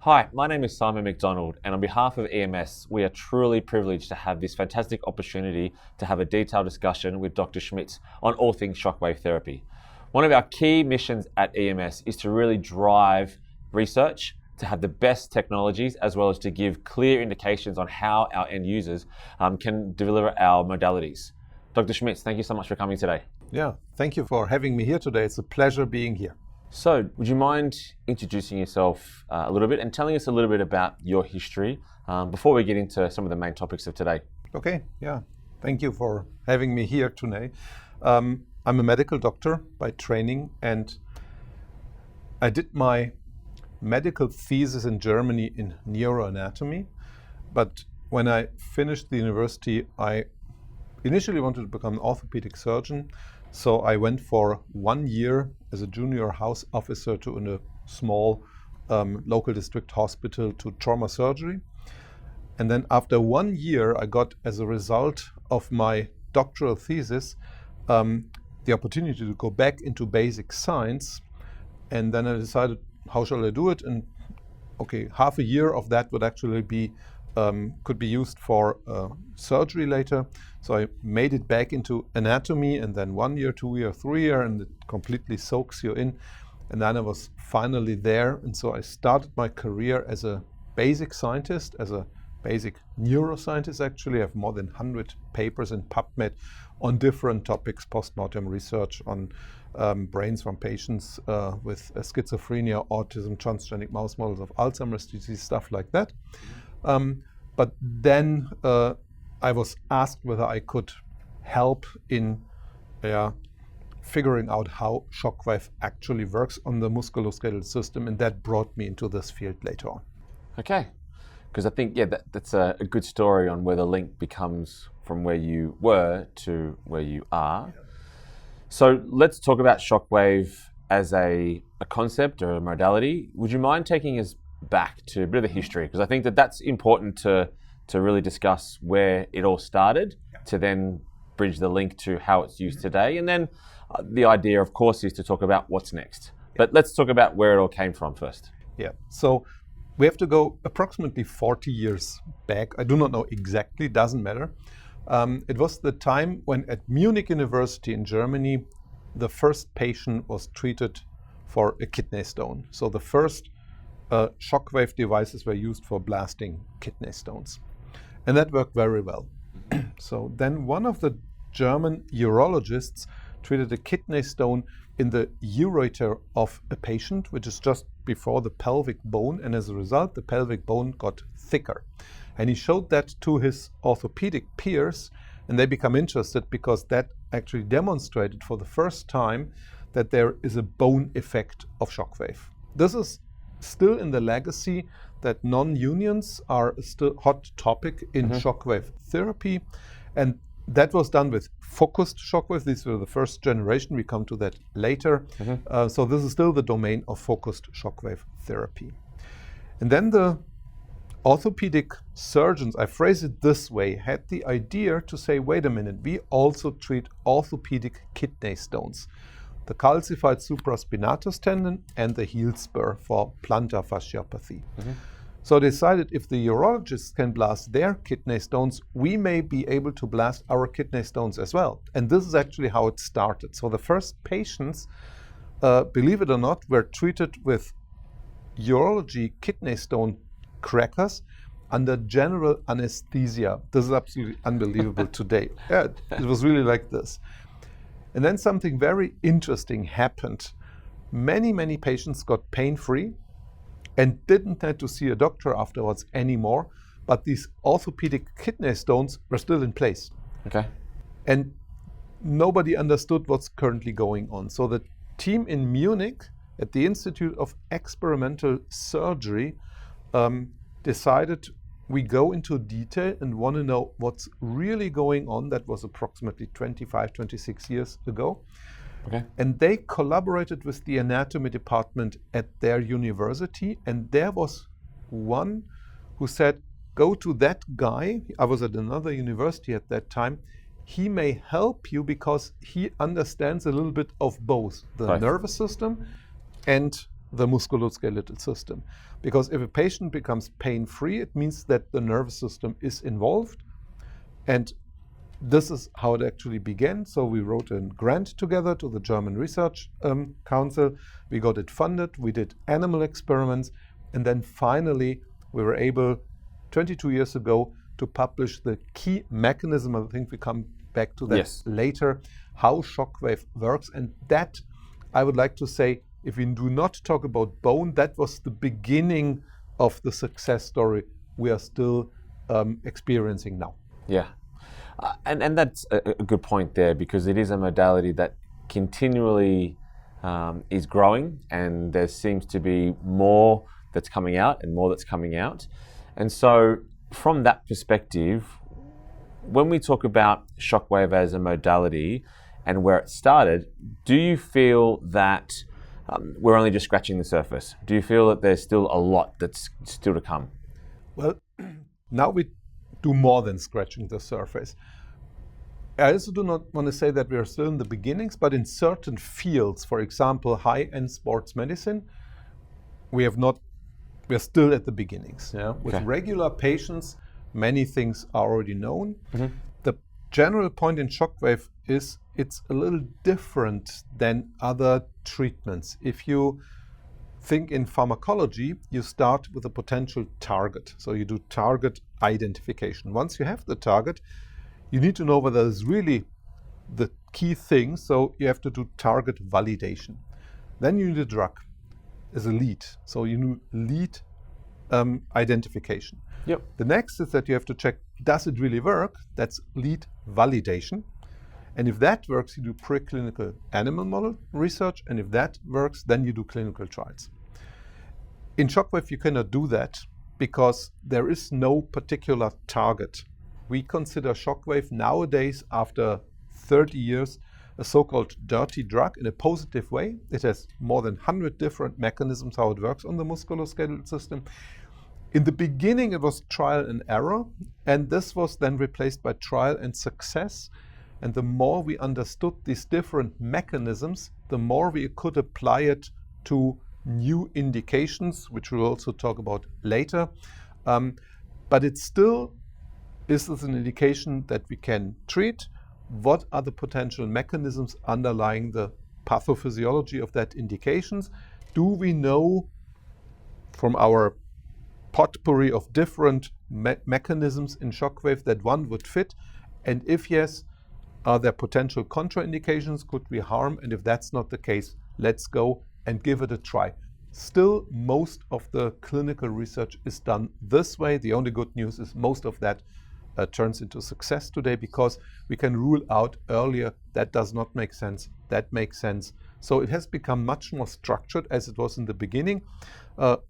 Hi, my name is Simon McDonald, and on behalf of EMS, we are truly privileged to have this fantastic opportunity to have a detailed discussion with Dr. Schmitz on all things shockwave therapy. One of our key missions at EMS is to really drive research, to have the best technologies, as well as to give clear indications on how our end users can deliver our modalities. Dr. Schmitz, thank you so much for coming today. Yeah, thank you for having me here today. It's a pleasure being here. So, would you mind introducing yourself a little bit and telling us a little bit about your history before we get into some of the main topics of today? Okay, yeah. Thank you for having me here today. I'm a medical doctor by training, and I did my medical thesis in Germany in neuroanatomy. But when I finished the university, I initially wanted to become an orthopedic surgeon. So I went for 1 year as a junior house officer to a small local district hospital to trauma surgery. And then after 1 year, I got, as a result of my doctoral thesis, the opportunity to go back into basic science. And then I decided, how shall I do it? And okay, half a year of that would actually be could be used for surgery later. So I made it back into anatomy, and then 1 year, 2 year, 3 year, and it completely soaks you in. And then I was finally there. And so I started my career as a basic scientist, as a basic neuroscientist actually. I have more than 100 papers in PubMed on different topics, postmortem research on brains from patients with schizophrenia, autism, transgenic mouse models of Alzheimer's disease, stuff like that. But then I was asked whether I could help in figuring out how shockwave actually works on the musculoskeletal system, and that brought me into this field later on. Okay, because I think that's a good story on where the link becomes from where you were to where you are. Yeah. So let's talk about shockwave as a concept or a modality. Would you mind taking us back to a bit of the history, because I think that's important to really discuss where it all started, to then bridge the link to how it's used today, and then the idea, of course, is to talk about what's next. But let's talk about where it all came from first. Yeah, so we have to go approximately 40 years back. I do not know exactly, doesn't matter. It was the time when at Munich University in Germany, the first patient was treated for a kidney stone. So the first shockwave devices were used for blasting kidney stones. And that worked very well. So then one of the German urologists treated a kidney stone in the ureter of a patient, which is just before the pelvic bone. And as a result, the pelvic bone got thicker. And he showed that to his orthopedic peers, and they become interested because that actually demonstrated for the first time that there is a bone effect of shockwave. This is still in the legacy that non-unions are still hot topic in shockwave therapy, and that was done with focused shockwave. These were the first generation. We come to that later. So this is still the domain of focused shockwave therapy. And then the orthopedic surgeons, I phrase it this way, had the idea to say, wait a minute, we also treat orthopedic kidney stones, the calcified supraspinatus tendon and the heel spur for plantar fasciopathy. So they decided if the urologists can blast their kidney stones, we may be able to blast our kidney stones as well. And this is actually how it started. So the first patients, believe it or not, were treated with urology kidney stone crackers under general anesthesia. This is absolutely unbelievable today. Yeah, it was really like this. And then something very interesting happened. Many patients got pain-free and didn't have to see a doctor afterwards anymore, but these orthopedic kidney stones were still in place. Okay. And nobody understood what's currently going on. So the team in Munich at the Institute of Experimental Surgery decided we go into detail and want to know what's really going on. That was approximately 25, 26 years ago. Okay. And they collaborated with the anatomy department at their university. And there was one who said, go to that guy. I was at another university at that time. He may help you because he understands a little bit of both the nervous system and the musculoskeletal system. Because if a patient becomes pain-free, it means that the nervous system is involved. And this is how it actually began. So we wrote a grant together to the German Research Council. We got it funded. We did animal experiments. And then finally, we were able, 22 years ago, to publish the key mechanism. I think we come back to that later, how shockwave works. And that, I would like to say, if we do not talk about bone, that was the beginning of the success story we are still experiencing now. Yeah. And that's a good point there, because it is a modality that continually is growing, and there seems to be more that's coming out and more that's coming out. And so from that perspective, when we talk about shockwave as a modality and where it started, do you feel that we're only just scratching the surface? Do you feel that there's still a lot that's still to come? Well, now we do more than scratching the surface. I also do not want to say that we are still in the beginnings, but in certain fields, for example, high-end sports medicine, we're still at the beginnings. Yeah? With regular patients, many things are already known. Mm-hmm. The general point in shockwave is it's a little different than other treatments. If you think in pharmacology, you start with a potential target. So you do target identification. Once you have the target, you need to know whether it's really the key thing. So you have to do target validation. Then you need a drug as a lead. So you need lead identification. Yep. The next is that you have to check, does it really work? That's lead validation. And if that works, you do preclinical animal model research. And if that works, then you do clinical trials. In shockwave, you cannot do that because there is no particular target. We consider shockwave nowadays, after 30 years, a so-called dirty drug in a positive way. It has more than 100 different mechanisms how it works on the musculoskeletal system. In the beginning, it was trial and error, and this was then replaced by trial and success. And the more we understood these different mechanisms, the more we could apply it to new indications, which we'll also talk about later. But it still is an indication that we can treat. What are the potential mechanisms underlying the pathophysiology of that indications? Do we know from our potpourri of different mechanisms in shockwave that one would fit? And if yes, are there potential contraindications? Could we harm? And if that's not the case, let's go and give it a try. Still, most of the clinical research is done this way. The only good news is most of that turns into success today, because we can rule out earlier that does not make sense, that makes sense. So it has become much more structured as it was in the beginning.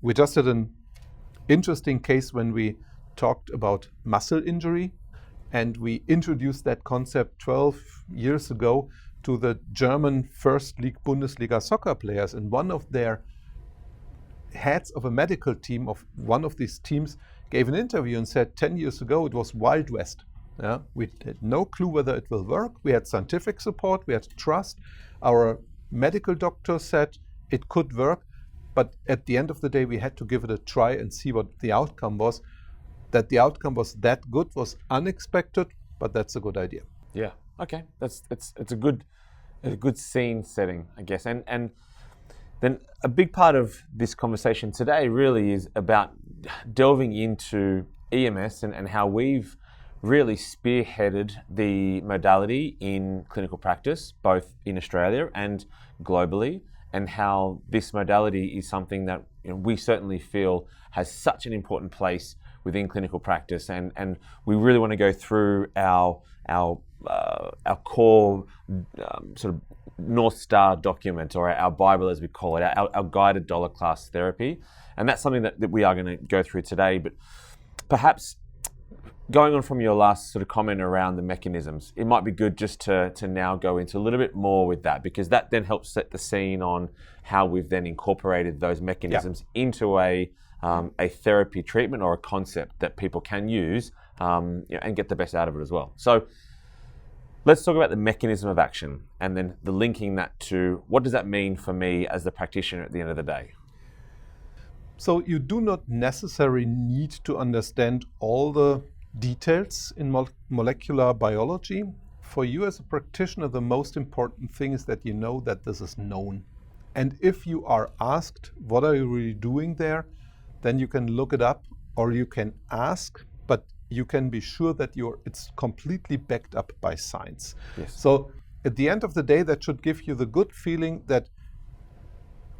We just had an interesting case when we talked about muscle injury, and we introduced that concept 12 years ago to the German First League Bundesliga soccer players, and one of their heads of a medical team of one of these teams gave an interview and said 10 years ago it was Wild West. Yeah? We had no clue whether it will work. We had scientific support, we had trust. Our medical doctor said it could work, but at the end of the day we had to give it a try and see what the outcome was. That the outcome was that good was unexpected, but that's a good idea. Yeah, okay, it's a good scene setting, I guess. And then a big part of this conversation today really is about delving into EMS and how we've really spearheaded the modality in clinical practice, both in Australia and globally, and how this modality is something that we certainly feel has such an important place within clinical practice, and we really want to go through our core sort of North Star document, or our Bible as we call it, our Guided DolorClast Therapy. And that's something that we are going to go through today. But perhaps going on from your last sort of comment around the mechanisms, it might be good just to now go into a little bit more with that, because that then helps set the scene on how we've then incorporated those mechanisms into a therapy treatment or a concept that people can use and get the best out of it as well. So let's talk about the mechanism of action, and then the linking that to what does that mean for me as the practitioner at the end of the day? So you do not necessarily need to understand all the details in molecular biology. For you as a practitioner, the most important thing is that you know that this is known. And if you are asked, what are you really doing there? Then you can look it up or you can ask, but you can be sure that it's completely backed up by science. Yes. So at the end of the day, that should give you the good feeling that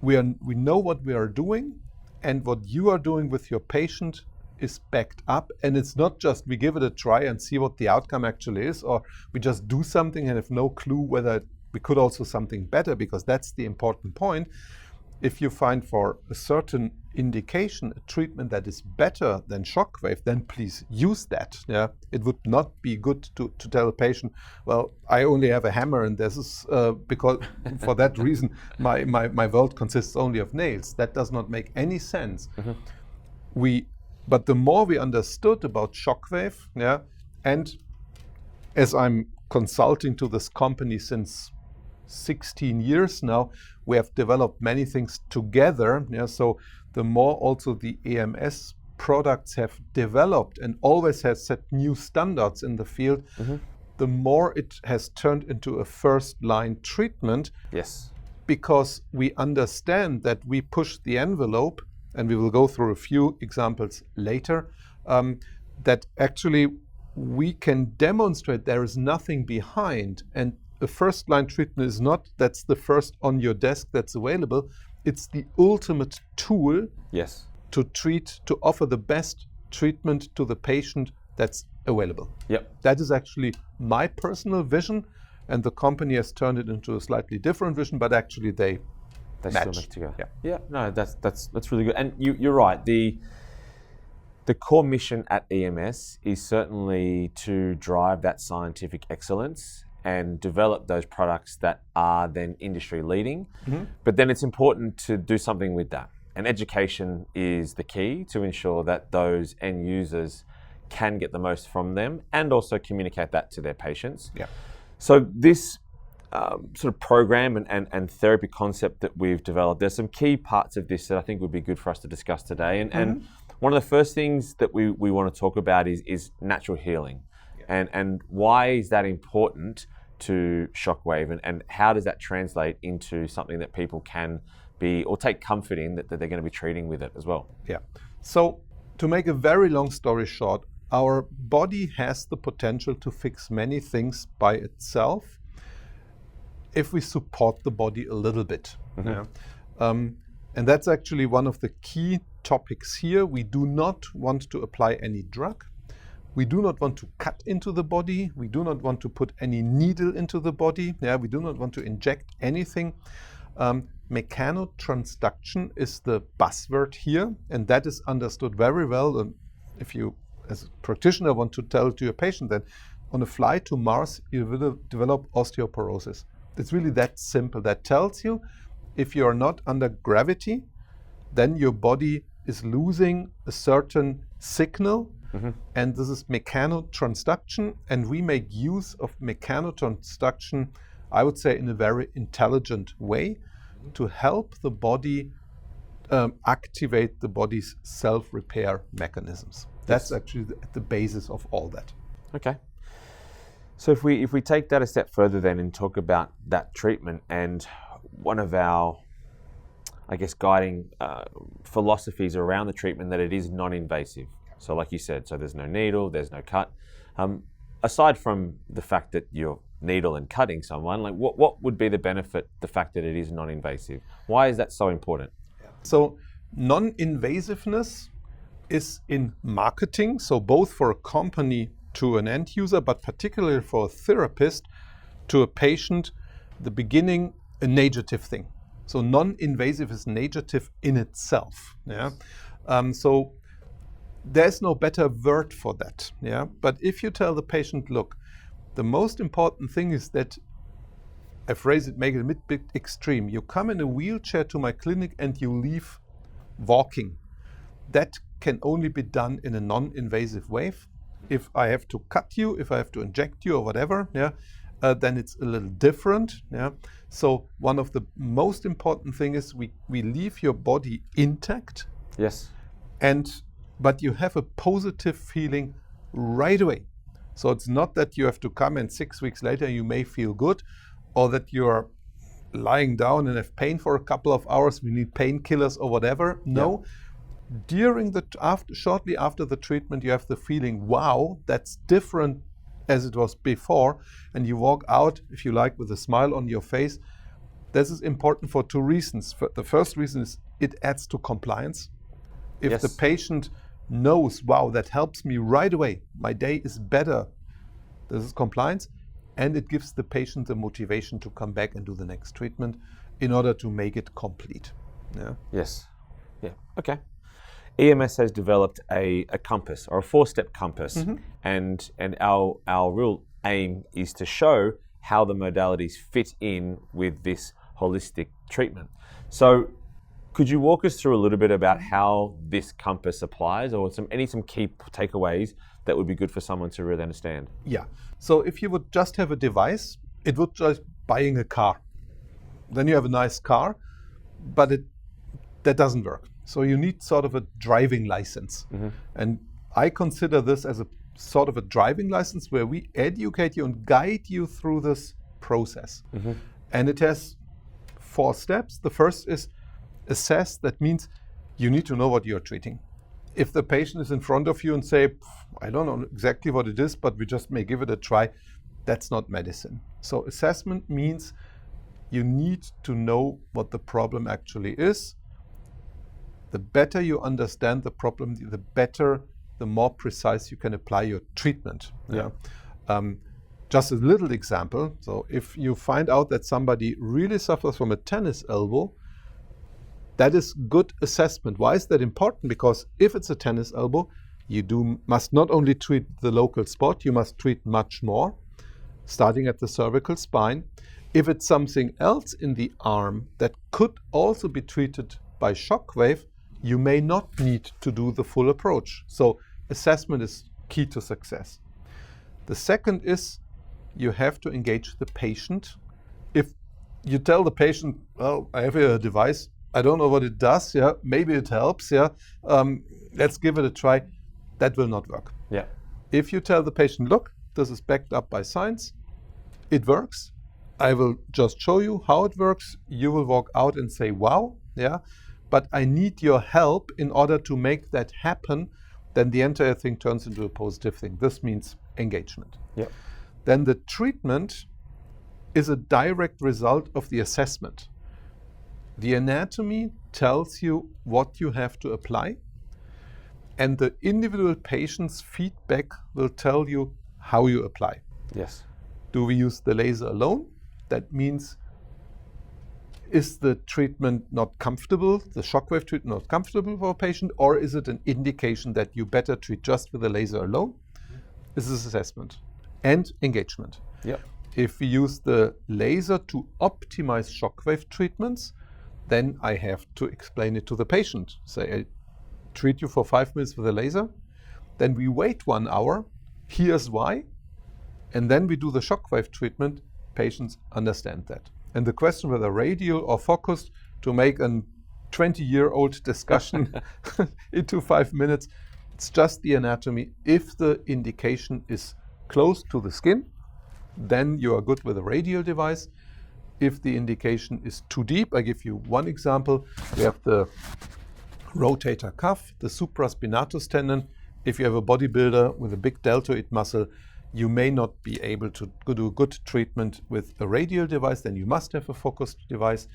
we know what we are doing, and what you are doing with your patient is backed up. And it's not just we give it a try and see what the outcome actually is, or we just do something and have no clue whether we could also something better, because that's the important point. If you find for a certain indication a treatment that is better than shockwave, then please use that. Yeah, it would not be good to tell a patient, well, I only have a hammer and this is because for that reason my world consists only of nails. That does not make any sense. But the more we understood about shockwave, yeah, and as I'm consulting to this company since 16 years now, we have developed many things together. Yeah, so the more also the EMS products have developed and always has set new standards in the field, the more it has turned into a first-line treatment. Yes. Because we understand that we push the envelope, and we will go through a few examples later, that actually we can demonstrate there is nothing behind. And a first-line treatment is not that's the first on your desk that's available. It's the ultimate tool, yes, to treat, to offer the best treatment to the patient that's available. Yep. That is actually my personal vision, and the company has turned it into a slightly different vision, but actually they still match together. Yeah. Yeah. No, that's really good. And you're right. The core mission at EMS is certainly to drive that scientific excellence and develop those products that are then industry leading. But then it's important to do something with that. And education is the key to ensure that those end users can get the most from them and also communicate that to their patients. Yeah. So this sort of program and therapy concept that we've developed, there's some key parts of this that I think would be good for us to discuss today. And one of the first things that we want to talk about is natural healing. Yeah. And why is that important to shockwave, and how does that translate into something that people can be or take comfort in that they're going to be treating with it as well? Yeah. So to make a very long story short, our body has the potential to fix many things by itself if we support the body a little bit. Yeah. And that's actually one of the key topics here. We do not want to apply any drug. We do not want to cut into the body. We do not want to put any needle into the body. Yeah, we do not want to inject anything. Mechanotransduction is the buzzword here, and that is understood very well. And if you, as a practitioner, want to tell to your patient that on a flight to Mars, you will develop osteoporosis. It's really that simple. That tells you if you are not under gravity, then your body is losing a certain signal. And this is mechanotransduction, and we make use of mechanotransduction, I would say, in a very intelligent way to help the body activate the body's self-repair mechanisms. That's actually at the basis of all that. Okay. So if we take that a step further then and talk about that treatment, and one of our, I guess, guiding philosophies around the treatment, that it is non-invasive. So like you said, so there's no needle, there's no cut. Aside from the fact that you're needle and cutting someone, like what would be the benefit, the fact that it is non-invasive? Why is that so important? So non-invasiveness is in marketing, so both for a company to an end user, but particularly for a therapist to a patient, the beginning, a negative thing. So non-invasive is negative in itself. Yeah. So there's no better word for that. Yeah. But if you tell the patient, look, the most important thing is that, I phrase it, make it a bit extreme. You come in a wheelchair to my clinic and you leave walking. That can only be done in a non-invasive way. If I have to cut you, if I have to inject you or whatever, yeah, then it's a little different. Yeah. So one of the most important things is we leave your body intact Yes. But you have a positive feeling right away. So it's not that you have to come and 6 weeks later you may feel good, or that you're lying down and have pain for a couple of hours, we need painkillers or whatever. No. Shortly after the treatment, you have the feeling, wow, that's different as it was before, and you walk out, if you like, with a smile on your face. This is important for two reasons. The first reason is it adds to compliance. If the patient knows, wow, that helps me right away, my day is better, this is compliance, and it gives the patient the motivation to come back and do the next treatment in order to make it complete. Yeah. Yes. Yeah. Okay. EMS has developed a compass, or a 4-step compass, and our real aim is to show how the modalities fit in with this holistic treatment. So could you walk us through a little bit about how this compass applies, or some key takeaways that would be good for someone to really understand? Yeah. So if you would just have a device, it would just buying a car. Then you have a nice car, but that doesn't work. So you need sort of a driving license. And I consider this as a sort of a driving license where we educate you and guide you through this process. And it has 4 steps. The first is assess. That means you need to know what you're treating. If the patient is in front of you and say, I don't know exactly what it is, but we just may give it a try, that's not medicine. So assessment means you need to know what the problem actually is. The better you understand the problem, the more precise you can apply your treatment. Yeah. Just a little example. So if you find out that somebody really suffers from a tennis elbow, that is good assessment. Why is that important? Because if it's a tennis elbow, you must not only treat the local spot, you must treat much more, starting at the cervical spine. If it's something else in the arm that could also be treated by shockwave, you may not need to do the full approach. So assessment is key to success. The second is you have to engage the patient. If you tell the patient, well, I have here a device, I don't know what it does, maybe it helps, let's give it a try, that will not work. Yeah. If you tell the patient, look, this is backed up by science, it works, I will just show you how it works, you will walk out and say, wow, but I need your help in order to make that happen, then the entire thing turns into a positive thing. This means engagement. Yeah. Then the treatment is a direct result of the assessment. The anatomy tells you what you have to apply, and the individual patient's feedback will tell you how you apply. Yes. Do we use the laser alone? That means, is the treatment not comfortable, the shockwave treatment not comfortable for a patient, or is it an indication that you better treat just with the laser alone? This is assessment and engagement. Yep. If we use the laser to optimize shockwave treatments, then I have to explain it to the patient. Say, I treat you for 5 minutes with a laser, then we wait 1 hour, here's why, and then we do the shockwave treatment. Patients understand that. And the question whether radial or focused, to make a 20-year-old discussion into 5 minutes, it's just the anatomy. If the indication is close to the skin, then you are good with a radial device. If the indication is too deep, I give you one example. We have the rotator cuff, the supraspinatus tendon. If you have a bodybuilder with a big deltoid muscle, you may not be able to do a good treatment with a radial device, then you must have a focused device.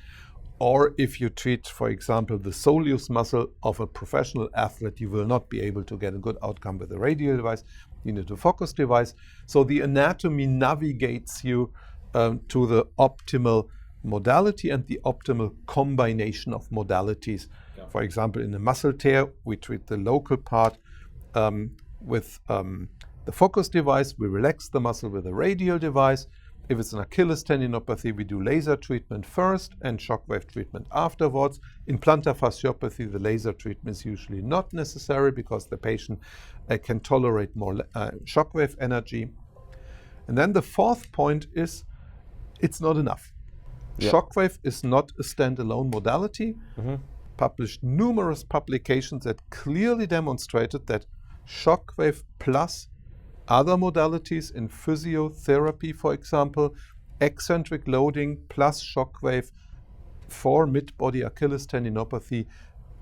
Or if you treat, for example, the soleus muscle of a professional athlete, you will not be able to get a good outcome with a radial device. You need a focused device. So the anatomy navigates you to the optimal modality and the optimal combination of modalities. Yeah. For example, in a muscle tear, we treat the local part with the focused device. We relax the muscle with a radial device. If it's an Achilles tendinopathy, we do laser treatment first and shockwave treatment afterwards. In plantar fasciopathy, the laser treatment is usually not necessary because the patient can tolerate more shockwave energy. And then the fourth point is, it's not enough. Yeah. Shockwave is not a standalone modality. published numerous publications that clearly demonstrated that shockwave plus other modalities in physiotherapy, for example, eccentric loading plus shockwave for mid-body Achilles tendinopathy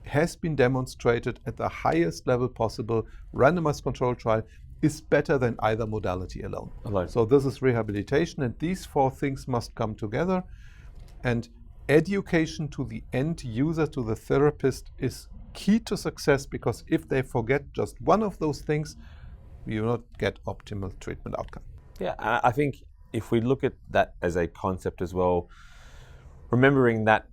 has been demonstrated at the highest level possible. Randomized control trial is better than either modality alone. So this is rehabilitation, and these four things must come together. And education to the end user, to the therapist, is key to success, because if they forget just one of those things, you will not get optimal treatment outcome. Yeah, I think if we look at that as a concept as well, remembering that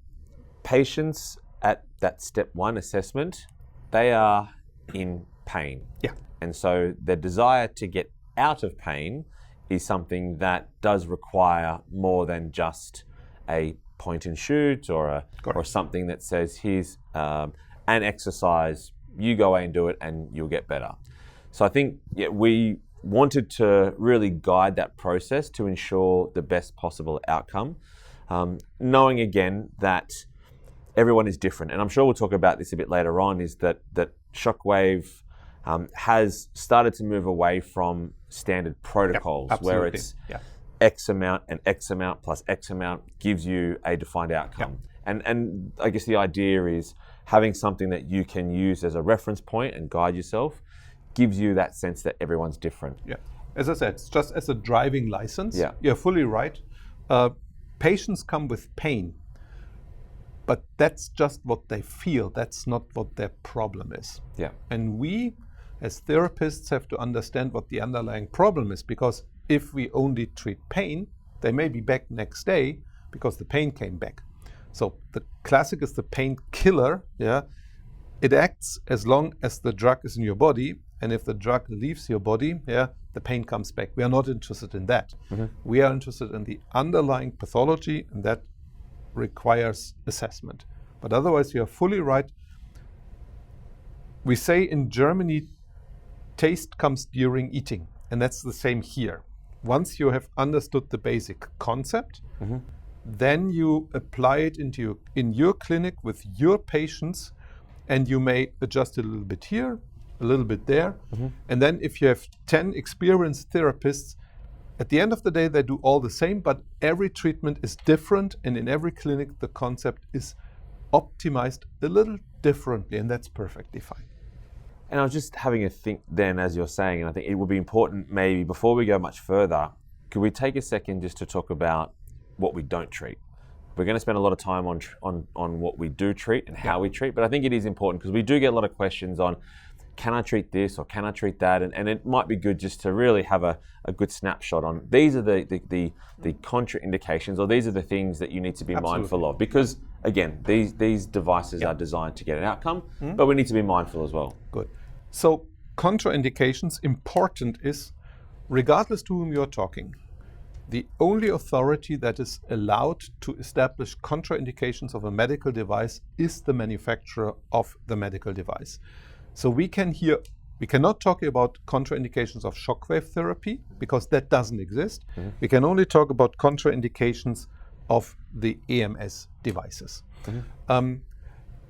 patients at that step one assessment, they are in pain. Yeah. And so their desire to get out of pain is something that does require more than just a point and shoot or something that says, here's an exercise, you go away and do it and you'll get better. So I think we wanted to really guide that process to ensure the best possible outcome, knowing again that everyone is different. And I'm sure we'll talk about this a bit later on, is that shockwave has started to move away from standard protocols, where it's X amount and X amount plus X amount gives you a defined outcome. And I guess the idea is having something that you can use as a reference point and guide yourself gives you that sense that everyone's different. Yeah, as I said, it's just as a driving license. Yeah. You're fully right. Patients come with pain, but that's just what they feel. That's not what their problem is. Yeah. And we, as therapists, have to understand what the underlying problem is, because if we only treat pain, they may be back next day because the pain came back. So the classic is the painkiller. Yeah, it acts as long as the drug is in your body, and if the drug leaves your body, the pain comes back. We are not interested in that. We are interested in the underlying pathology, and that requires assessment. But otherwise, you are fully right. We say in Germany, taste comes during eating, and that's the same here. Once you have understood the basic concept, then you apply it in your clinic with your patients, and you may adjust a little bit here, a little bit there. And then if you have 10 experienced therapists, at the end of the day, they do all the same, but every treatment is different, and in every clinic, the concept is optimized a little differently, and that's perfectly fine. And I was just having a think then, as you're saying, and I think it would be important, maybe before we go much further, could we take a second just to talk about what we don't treat? We're going to spend a lot of time on what we do treat and how we treat, but I think it is important because we do get a lot of questions on, can I treat this or can I treat that? And it might be good just to really have a good snapshot on, these are the contraindications, or these are the things that you need to be mindful of. Because again, these devices are designed to get an outcome, but we need to be mindful as well. Good. So contraindications, important is, regardless to whom you're talking, the only authority that is allowed to establish contraindications of a medical device is the manufacturer of the medical device. So we cannot talk about contraindications of shockwave therapy because that doesn't exist. We can only talk about contraindications of the EMS devices.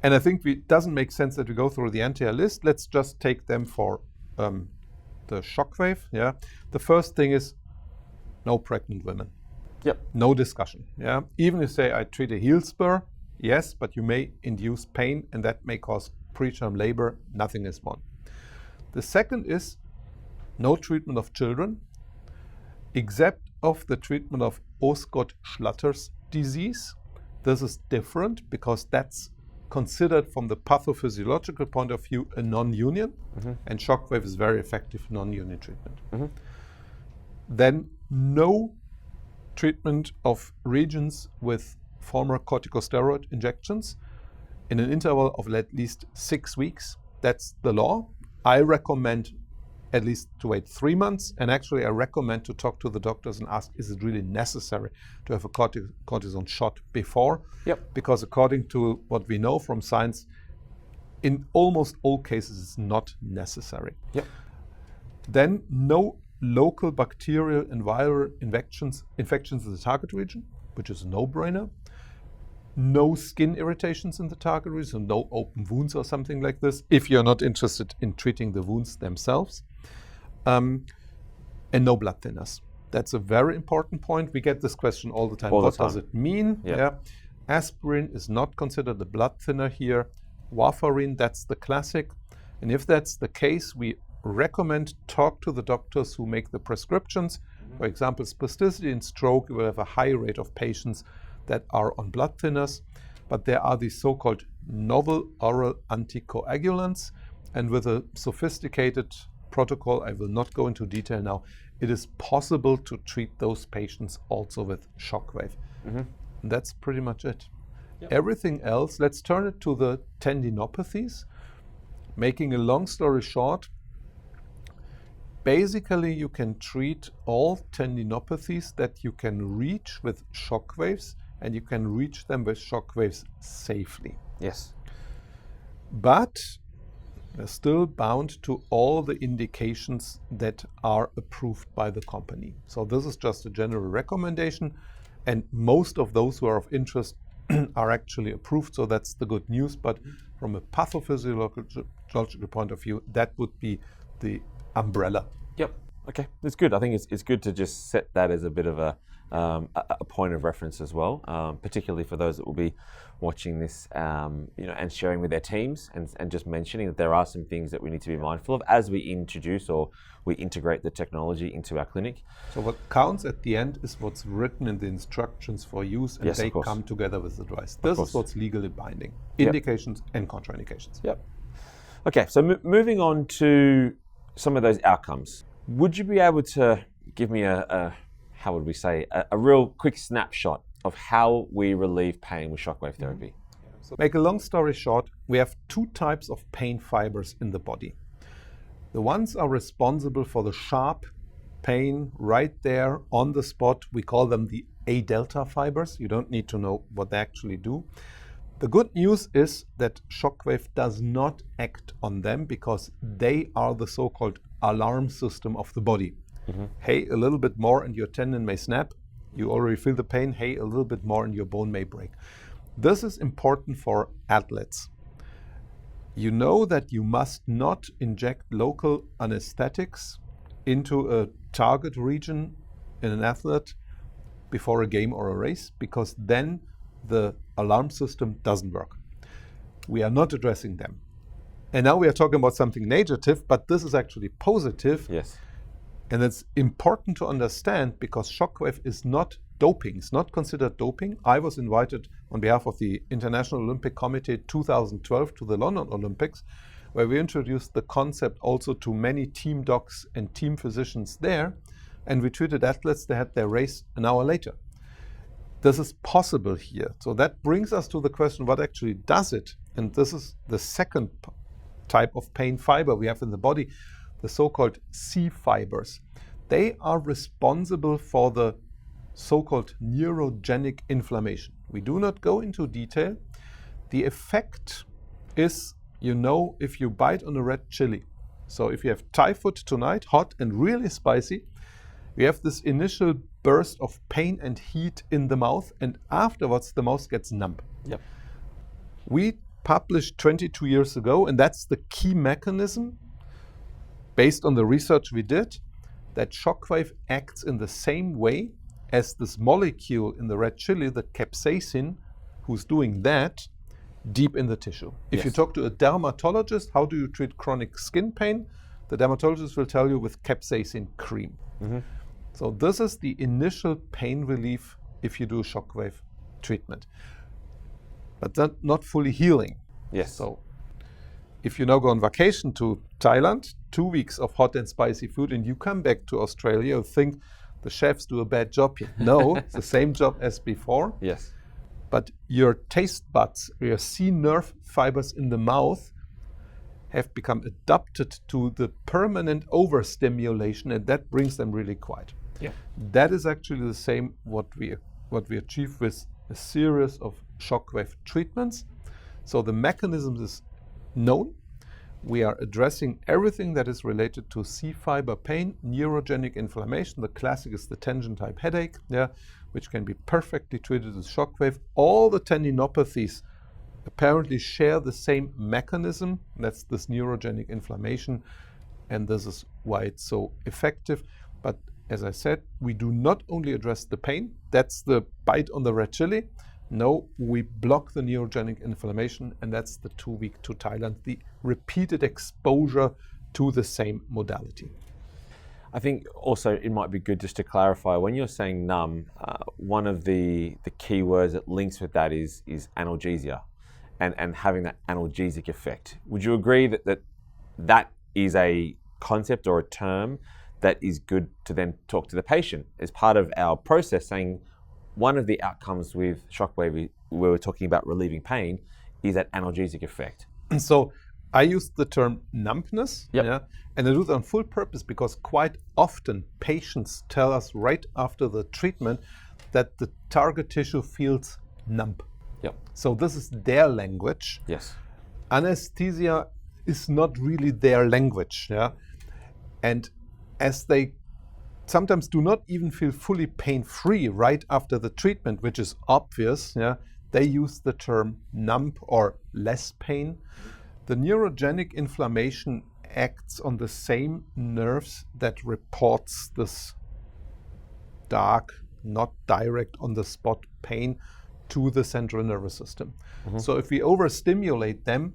And I think it doesn't make sense that we go through the entire list. Let's just take them for the shockwave. Yeah. The first thing is no pregnant women. Yep. No discussion. Yeah. Even if you say I treat a heel spur, yes, but you may induce pain, and that may cause preterm labor. Nothing is one. The second is no treatment of children, except of the treatment of Osgood-Schlatter's disease. This is different because that's considered from the pathophysiological point of view a non-union, and shockwave is very effective non-union treatment. Then no treatment of regions with former corticosteroid injections in an interval of at least 6 weeks. That's the law. I recommend at least to wait 3 months, and actually I recommend to talk to the doctors and ask, is it really necessary to have a cortisone shot before? Because according to what we know from science, in almost all cases it's not necessary. Then no local bacterial and viral infections in the target region, which is a no-brainer. no skin irritations in the target region, so no open wounds or something like this, if you're not interested in treating the wounds themselves. And no blood thinners. That's a very important point. We get this question all the time. What does it mean? Yeah. Aspirin is not considered a blood thinner here. Warfarin, that's the classic. And if that's the case, we recommend talk to the doctors who make the prescriptions. For example, spasticity and stroke, you will have a high rate of patients that are on blood thinners, but there are these so-called novel oral anticoagulants, and with a sophisticated protocol, I will not go into detail now, it is possible to treat those patients also with shockwave. And that's pretty much it. Everything else, let's turn it to the tendinopathies. Making a long story short, basically you can treat all tendinopathies that you can reach with shockwaves, and you can reach them with shockwaves safely. Yes. But they're still bound to all the indications that are approved by the company. So this is just a general recommendation, and most of those who are of interest are actually approved, so that's the good news. But from a pathophysiological point of view, that would be the umbrella. Yep. Okay, that's good. I think it's good to just set that as a bit of a point of reference as well, particularly for those that will be watching this, and sharing with their teams, and just mentioning that there are some things that we need to be mindful of as we introduce or we integrate the technology into our clinic. So what counts at the end is what's written in the instructions for use, and they come together with the device. This is what's legally binding: indications and contraindications. Yep. Okay, so moving on to some of those outcomes. Would you be able to give me a real quick snapshot of how we relieve pain with shockwave therapy? So make a long story short, we have two types of pain fibers in the body. The ones are responsible for the sharp pain right there on the spot. We call them the A delta fibers. You don't need to know what they actually do. The good news is that shockwave does not act on them because they are the so-called alarm system of the body. Hey, a little bit more and your tendon may snap. You already feel the pain. Hey, a little bit more and your bone may break. This is important for athletes. You know that you must not inject local anesthetics into a target region in an athlete before a game or a race, because then the alarm system doesn't work. We are not addressing them. And now we are talking about something negative, but this is actually positive. Yes. And it's important to understand because shockwave is not doping. It's not considered doping. I was invited on behalf of the International Olympic Committee 2012 to the London Olympics, where we introduced the concept also to many team docs and team physicians there. And we treated athletes that had their race an hour later. This is possible here. So that brings us to the question, what actually does it? And this is the second type of pain fiber we have in the body, the so-called C fibers. They are responsible for the so-called neurogenic inflammation. We do not go into detail. The effect is, if you bite on a red chili. So if you have Thai food tonight, hot and really spicy, we have this initial burst of pain and heat in the mouth, and afterwards the mouth gets numb. Yep. We published 22 years ago, and that's the key mechanism based on the research we did, that shockwave acts in the same way as this molecule in the red chili, the capsaicin, who's doing that deep in the tissue. If you talk to a dermatologist, how do you treat chronic skin pain? The dermatologist will tell you with capsaicin cream. So this is the initial pain relief if you do shockwave treatment. But that's not fully healing. Yes. So if you now go on vacation to Thailand, 2 weeks of hot and spicy food, and you come back to Australia, you think the chefs do a bad job here. No, it's the same job as before. Yes. But your taste buds, your C nerve fibers in the mouth have become adapted to the permanent overstimulation, and that brings them really quiet. Yeah. That is actually the same what we achieve with a series of shockwave treatments. So the mechanism is known. We are addressing everything that is related to C fiber pain, neurogenic inflammation. The classic is the tension type headache. Yeah, which can be perfectly treated with shockwave. All the tendinopathies apparently share the same mechanism. That's this neurogenic inflammation, and this is why it's so effective. But as I said, we do not only address the pain, that's the bite on the red chili. No, we block the neurogenic inflammation, and that's the 2-week to Thailand, the repeated exposure to the same modality. I think also it might be good just to clarify, when you're saying numb, one of the key words that links with that is analgesia and having that analgesic effect. Would you agree that is a concept or a term that is good to then talk to the patient as part of our process, saying one of the outcomes with shockwave, where we're talking about relieving pain, is that analgesic effect? And so I use the term numbness, Yep. yeah, and I do that on full purpose because quite often patients tell us right after the treatment that the target tissue feels numb. Yep. So this is their language. Yes. Anesthesia is not really their language, yeah, and as they sometimes do not even feel fully pain-free right after the treatment, which is obvious, yeah, they use the term numb or less pain. The neurogenic inflammation acts on the same nerves that reports this dark, not direct on the spot pain to the central nervous system. Mm-hmm. So if we overstimulate them,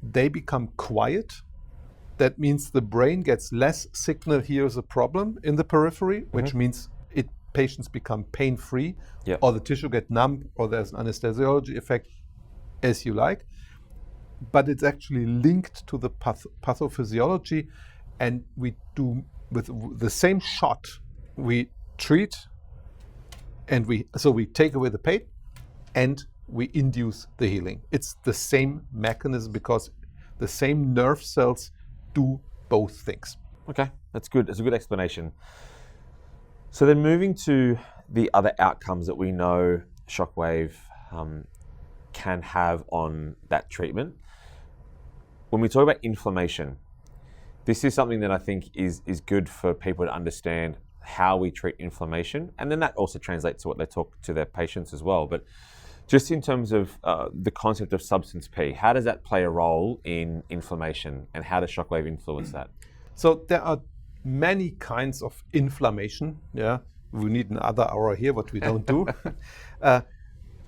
they become quiet. That means the brain gets less signal, here's a problem in the periphery, which mm-hmm. means patients become pain-free, yep. or the tissue get numb, or there's an anesthesiology effect, as you like. But it's actually linked to the pathophysiology, and we do with the same shot, we treat, and we take away the pain, and we induce the healing. It's the same mechanism because the same nerve cells do both things. Okay, that's good. That's a good explanation. So then moving to the other outcomes that we know shockwave can have on that treatment. When we talk about inflammation, this is something that I think is good for people to understand how we treat inflammation, and then that also translates to what they talk to their patients as well. But just in terms of the concept of substance P, how does that play a role in inflammation, and how does shockwave influence that? So there are many kinds of inflammation. Yeah, we need another hour here, what we don't do.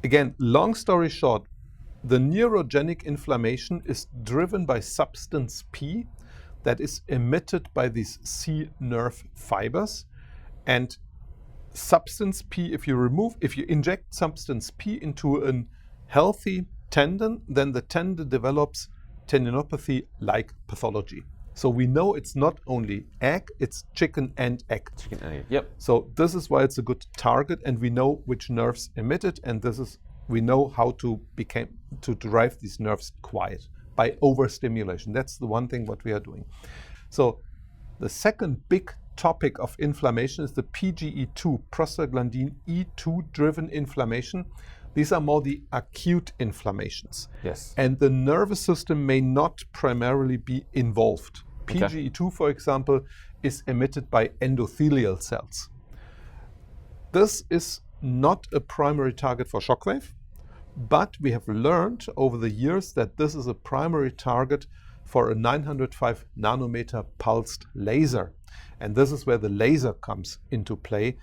Again, long story short, the neurogenic inflammation is driven by substance P that is emitted by these C nerve fibers. And substance P, if you inject substance P into a healthy tendon, then the tendon develops tendinopathy like pathology. So we know it's not only egg, it's chicken and egg. Chicken and egg, yep. So this is why it's a good target, and we know which nerves emit it, and we know how to drive these nerves quiet by overstimulation. That's the one thing what we are doing. So the second big topic of inflammation is the PGE2, prostaglandin E2 driven inflammation. These are more the acute inflammations. Yes. And the nervous system may not primarily be involved. Okay. PGE2, for example, is emitted by endothelial cells. This is not a primary target for shockwave, but we have learned over the years that this is a primary target for a 905 nanometer pulsed laser. And this is where the laser comes into play.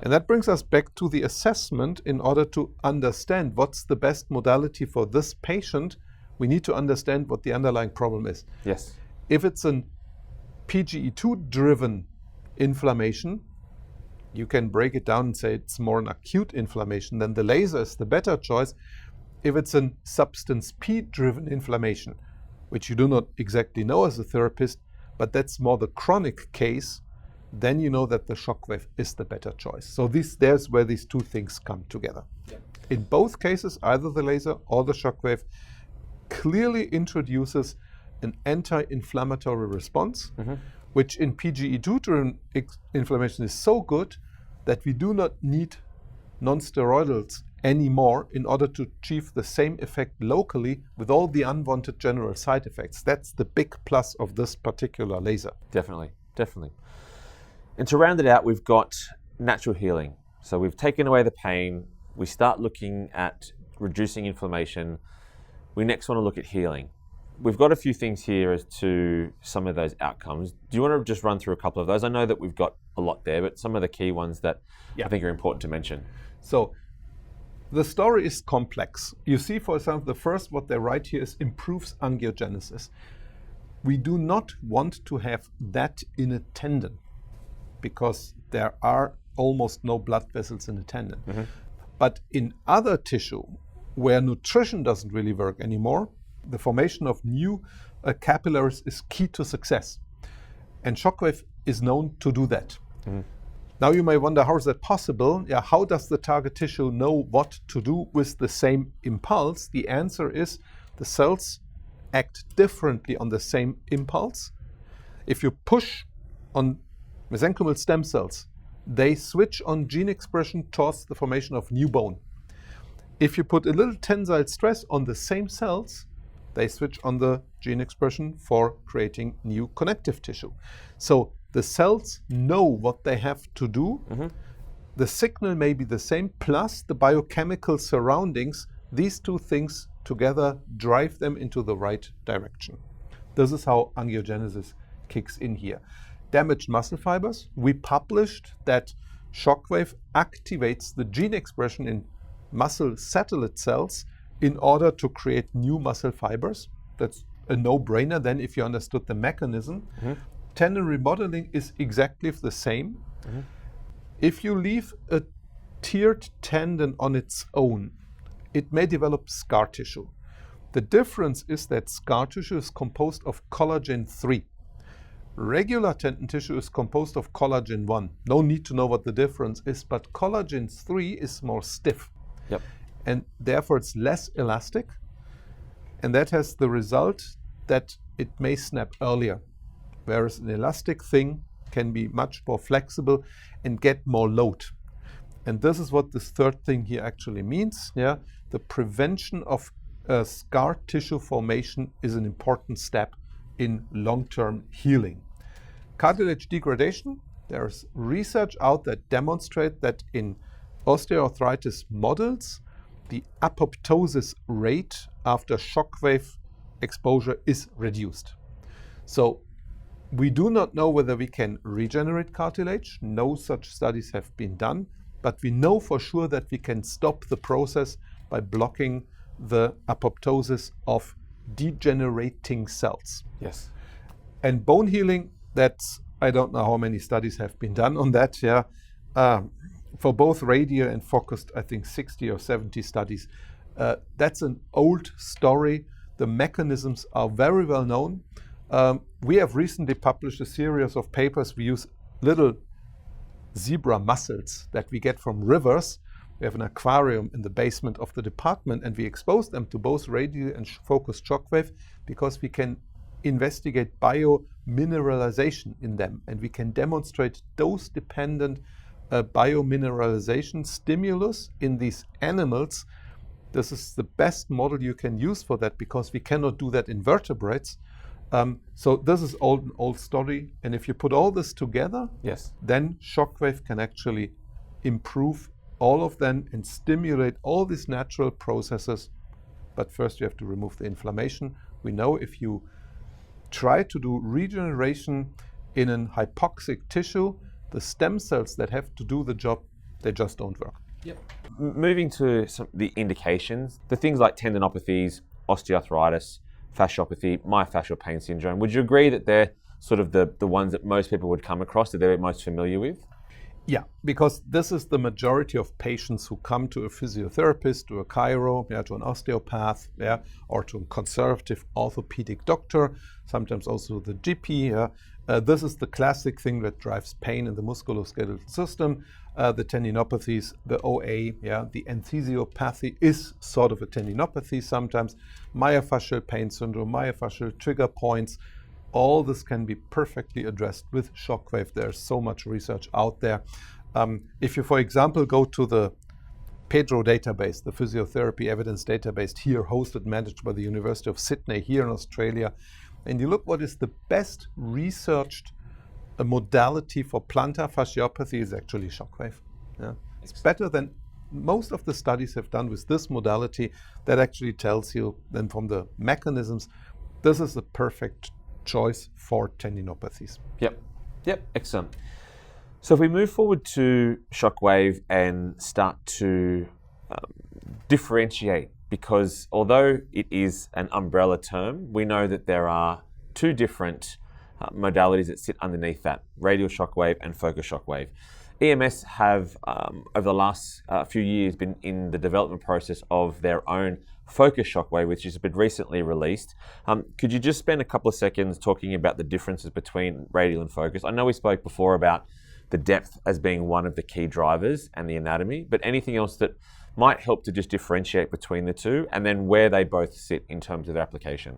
And that brings us back to the assessment. In order to understand what's the best modality for this patient, we need to understand what the underlying problem is. Yes. If it's an PGE2-driven inflammation, you can break it down and say it's more an acute inflammation, then the laser is the better choice. If it's a substance P-driven inflammation, which you do not exactly know as a therapist, but that's more the chronic case, then you know that the shockwave is the better choice. So there's where these two things come together. Yeah. In both cases, either the laser or the shockwave clearly introduces an anti-inflammatory response, mm-hmm. which in PGE2-driven inflammation is so good that we do not need non-steroidals anymore in order to achieve the same effect locally with all the unwanted general side effects. That's the big plus of this particular laser. Definitely, definitely. And to round it out, we've got natural healing. So we've taken away the pain. We start looking at reducing inflammation. We next want to look at healing. We've got a few things here as to some of those outcomes. Do you want to just run through a couple of those? I know that we've got a lot there, but some of the key ones that I think are important to mention. So the story is complex. You see, for example, the first, what they write here is improves angiogenesis. We do not want to have that in a tendon because there are almost no blood vessels in the tendon. Mm-hmm. But in other tissue where nutrition doesn't really work anymore, the formation of new capillaries is key to success. And shockwave is known to do that. Mm-hmm. Now you may wonder, how is that possible? Yeah, how does the target tissue know what to do with the same impulse? The answer is the cells act differently on the same impulse. If you push on mesenchymal stem cells, they switch on gene expression towards the formation of new bone. If you put a little tensile stress on the same cells, they switch on the gene expression for creating new connective tissue. So the cells know what they have to do. Mm-hmm. The signal may be the same, plus the biochemical surroundings. These two things together drive them into the right direction. This is how angiogenesis kicks in here. Damaged muscle fibers. We published that shockwave activates the gene expression in muscle satellite cells in order to create new muscle fibers. That's a no-brainer then if you understood the mechanism. Mm-hmm. Tendon remodeling is exactly the same. Mm-hmm. If you leave a tiered tendon on its own, it may develop scar tissue. The difference is that scar tissue is composed of collagen 3. Regular tendon tissue is composed of collagen 1. No need to know what the difference is, but collagen 3 is more stiff. Yep. And therefore it's less elastic. And that has the result that it may snap earlier. Whereas an elastic thing can be much more flexible and get more load. And this is what this third thing here actually means. Yeah, the prevention of scar tissue formation is an important step in long-term healing. Cartilage degradation, there's research out that demonstrate that in osteoarthritis models, the apoptosis rate after shockwave exposure is reduced. So we do not know whether we can regenerate cartilage. No such studies have been done, but we know for sure that we can stop the process by blocking the apoptosis of degenerating cells. Yes. And bone healing, that's, I don't know how many studies have been done on that. Yeah, for both Radial and focused, I think 60 or 70 studies. That's an old story. The mechanisms are very well known. We have recently published a series of papers. We use little zebra mussels that we get from rivers. We have an aquarium in the basement of the department, and we expose them to both radial and focused shockwave because we can investigate biomineralization in them, and we can demonstrate dose-dependent biomineralization stimulus in these animals. This is the best model you can use for that because we cannot do that in vertebrates. So this is an old story, and if you put all this together, yes, then shockwave can actually improve all of them and stimulate all these natural processes. But first you have to remove the inflammation. We know if you try to do regeneration in an hypoxic tissue, the stem cells that have to do the job, they just don't work. Yep. Moving to the indications, the things like tendinopathies, osteoarthritis, fasciopathy, myofascial pain syndrome, would you agree that they're sort of the ones that most people would come across, that they're most familiar with? Yeah, because this is the majority of patients who come to a physiotherapist, to a chiro, to an osteopath, or to a conservative orthopedic doctor, sometimes also the GP. This is the classic thing that drives pain in the musculoskeletal system. The tendinopathies, the OA, the enthesiopathy is sort of a tendinopathy sometimes. Myofascial pain syndrome, myofascial trigger points, all this can be perfectly addressed with shockwave. There's so much research out there. If you, for example, go to the PEDRO database, the physiotherapy evidence database here hosted, managed by the University of Sydney here in Australia, and you look what is the best researched modality for plantar fasciopathy is actually shockwave. Yeah. It's better than most of the studies have done with this modality that actually tells you then from the mechanisms, this is the perfect choice for tendinopathies. Yep, excellent. So if we move forward to shockwave and start to differentiate, because although it is an umbrella term, we know that there are two different modalities that sit underneath that, radial shockwave and focus shockwave. EMS have, over the last few years, been in the development process of their own focus shockwave, which has been recently released. Could you just spend a couple of seconds talking about the differences between radial and focus? I know we spoke before about the depth as being one of the key drivers and the anatomy, but anything else that might help to just differentiate between the two, and then where they both sit in terms of their application?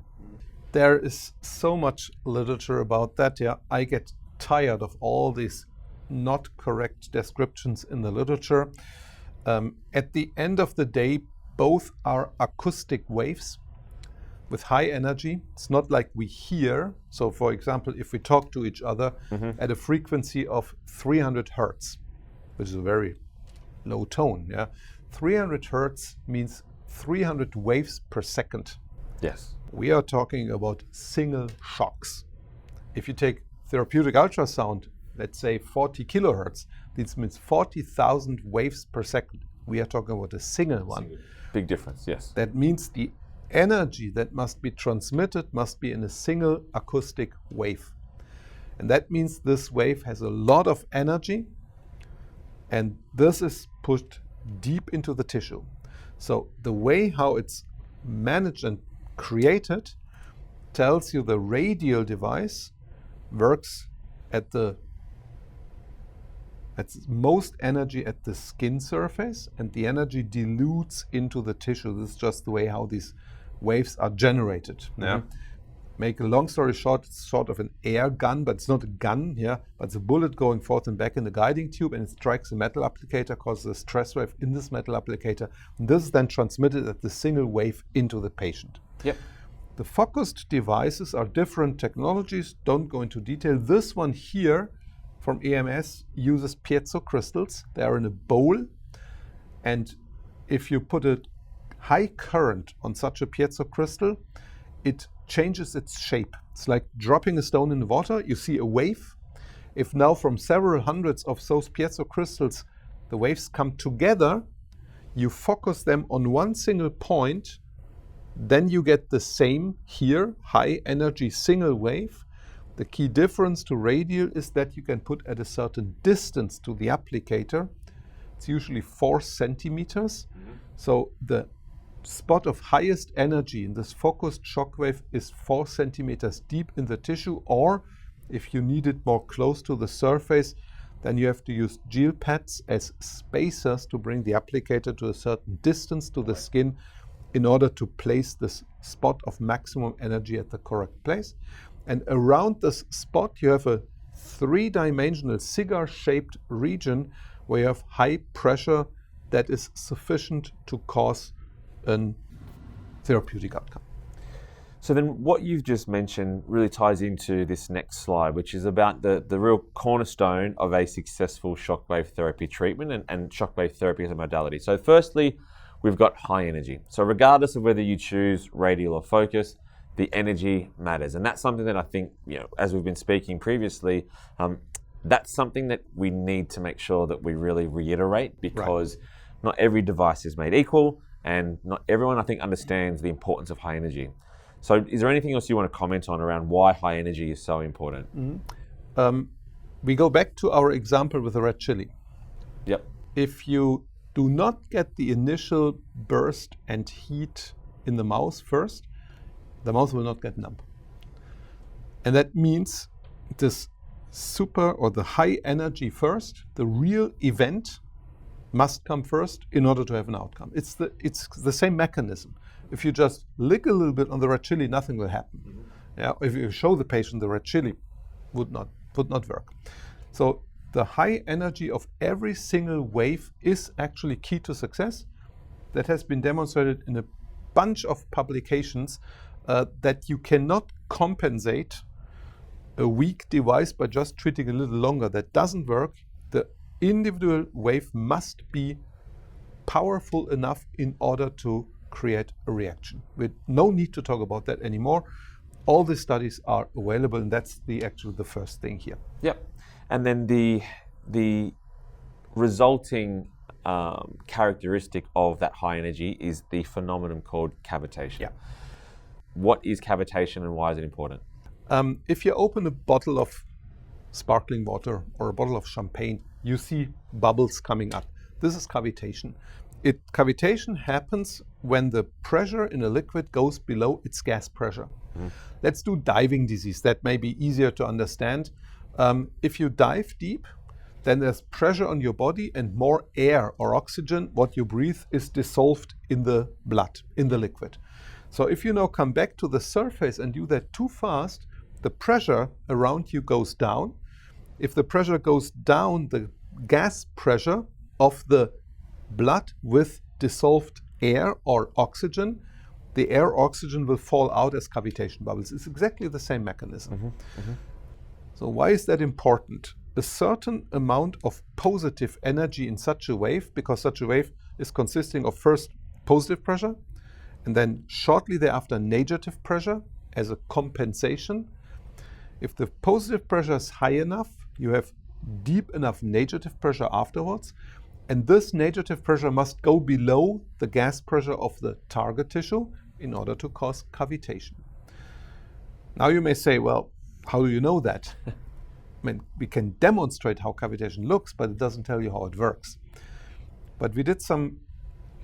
There is so much literature about that. Yeah, I get tired of all these not correct descriptions in the literature. At the end of the day, both are acoustic waves with high energy. It's not like we hear. So for example, if we talk to each other at a frequency of 300 hertz, which is a very low tone, yeah, 300 hertz means 300 waves per second. Yes. We are talking about single shocks. If you take therapeutic ultrasound, let's say 40 kilohertz, this means 40,000 waves per second. We are talking about a single one. Big difference, yes. That means the energy that must be transmitted must be in a single acoustic wave. And that means this wave has a lot of energy, and this is pushed deep into the tissue. So the way how it's managed and created tells you the radial device works at most energy at the skin surface, and the energy dilutes into the tissue. This is just the way how these waves are generated. Yeah. Make a long story short, it's sort of an air gun, but it's not a gun, yeah, but it's a bullet going forth and back in the guiding tube, and it strikes a metal applicator, causes a stress wave in this metal applicator. And this is then transmitted at the single wave into the patient. Yep. The focused devices are different technologies, don't go into detail. This one here from EMS uses piezo crystals. They are in a bowl, and if you put a high current on such a piezo crystal, it changes its shape. It's like dropping a stone in the water. You see a wave. If now from several hundreds of those piezo crystals, the waves come together, you focus them on one single point, then you get the same here, high energy single wave. The key difference to radial is that you can put at a certain distance to the applicator. It's usually 4 centimeters. So the spot of highest energy in this focused shockwave is 4 centimeters deep in the tissue, or if you need it more close to the surface, then you have to use gel pads as spacers to bring the applicator to a certain distance to the skin in order to place this spot of maximum energy at the correct place. And around this spot, you have a 3-dimensional cigar-shaped region where you have high pressure that is sufficient to cause a therapeutic outcome. So then what you've just mentioned really ties into this next slide, which is about the real cornerstone of a successful shockwave therapy treatment and shockwave therapy as a modality. So firstly, we've got high energy. So regardless of whether you choose radial or focus, the energy matters. And that's something that I think, as we've been speaking previously, that's something that we need to make sure that we really reiterate, because not every device is made equal, and not everyone, I think, understands the importance of high energy. So is there anything else you want to comment on around why high energy is so important? We go back to our example with the red chili. Yep. If you do not get the initial burst and heat in the mouth first, the mouth will not get numb. And that means this super or the high energy first, the real event must come first in order to have an outcome. It's the same mechanism. If you just lick a little bit on the red chili, nothing will happen. Yeah, if you show the patient the red chili, would not work. So the high energy of every single wave is actually key to success. That has been demonstrated in a bunch of publications, that you cannot compensate a weak device by just treating a little longer. That doesn't work. The individual wave must be powerful enough in order to create a reaction. With no need to talk about that anymore. All the studies are available, and that's the first thing here. Yep. And then the resulting characteristic of that high energy is the phenomenon called cavitation. Yeah. What is cavitation and why is it important? If you open a bottle of sparkling water or a bottle of champagne, you see bubbles coming up. This is cavitation. Cavitation happens when the pressure in a liquid goes below its gas pressure. Let's do diving disease. That may be easier to understand. If you dive deep, then there's pressure on your body and more air or oxygen, what you breathe, is dissolved in the blood, in the liquid. So if you now come back to the surface and do that too fast, the pressure around you goes down. If the pressure goes down, the gas pressure of the blood with dissolved air or oxygen, the air or oxygen will fall out as cavitation bubbles. It's exactly the same mechanism. So why is that important? A certain amount of positive energy in such a wave, because such a wave is consisting of first positive pressure and then shortly thereafter negative pressure as a compensation. If the positive pressure is high enough, you have deep enough negative pressure afterwards, and this negative pressure must go below the gas pressure of the target tissue in order to cause cavitation. Now you may say, well, how do you know that? I mean, we can demonstrate how cavitation looks, but it doesn't tell you how it works. But we did some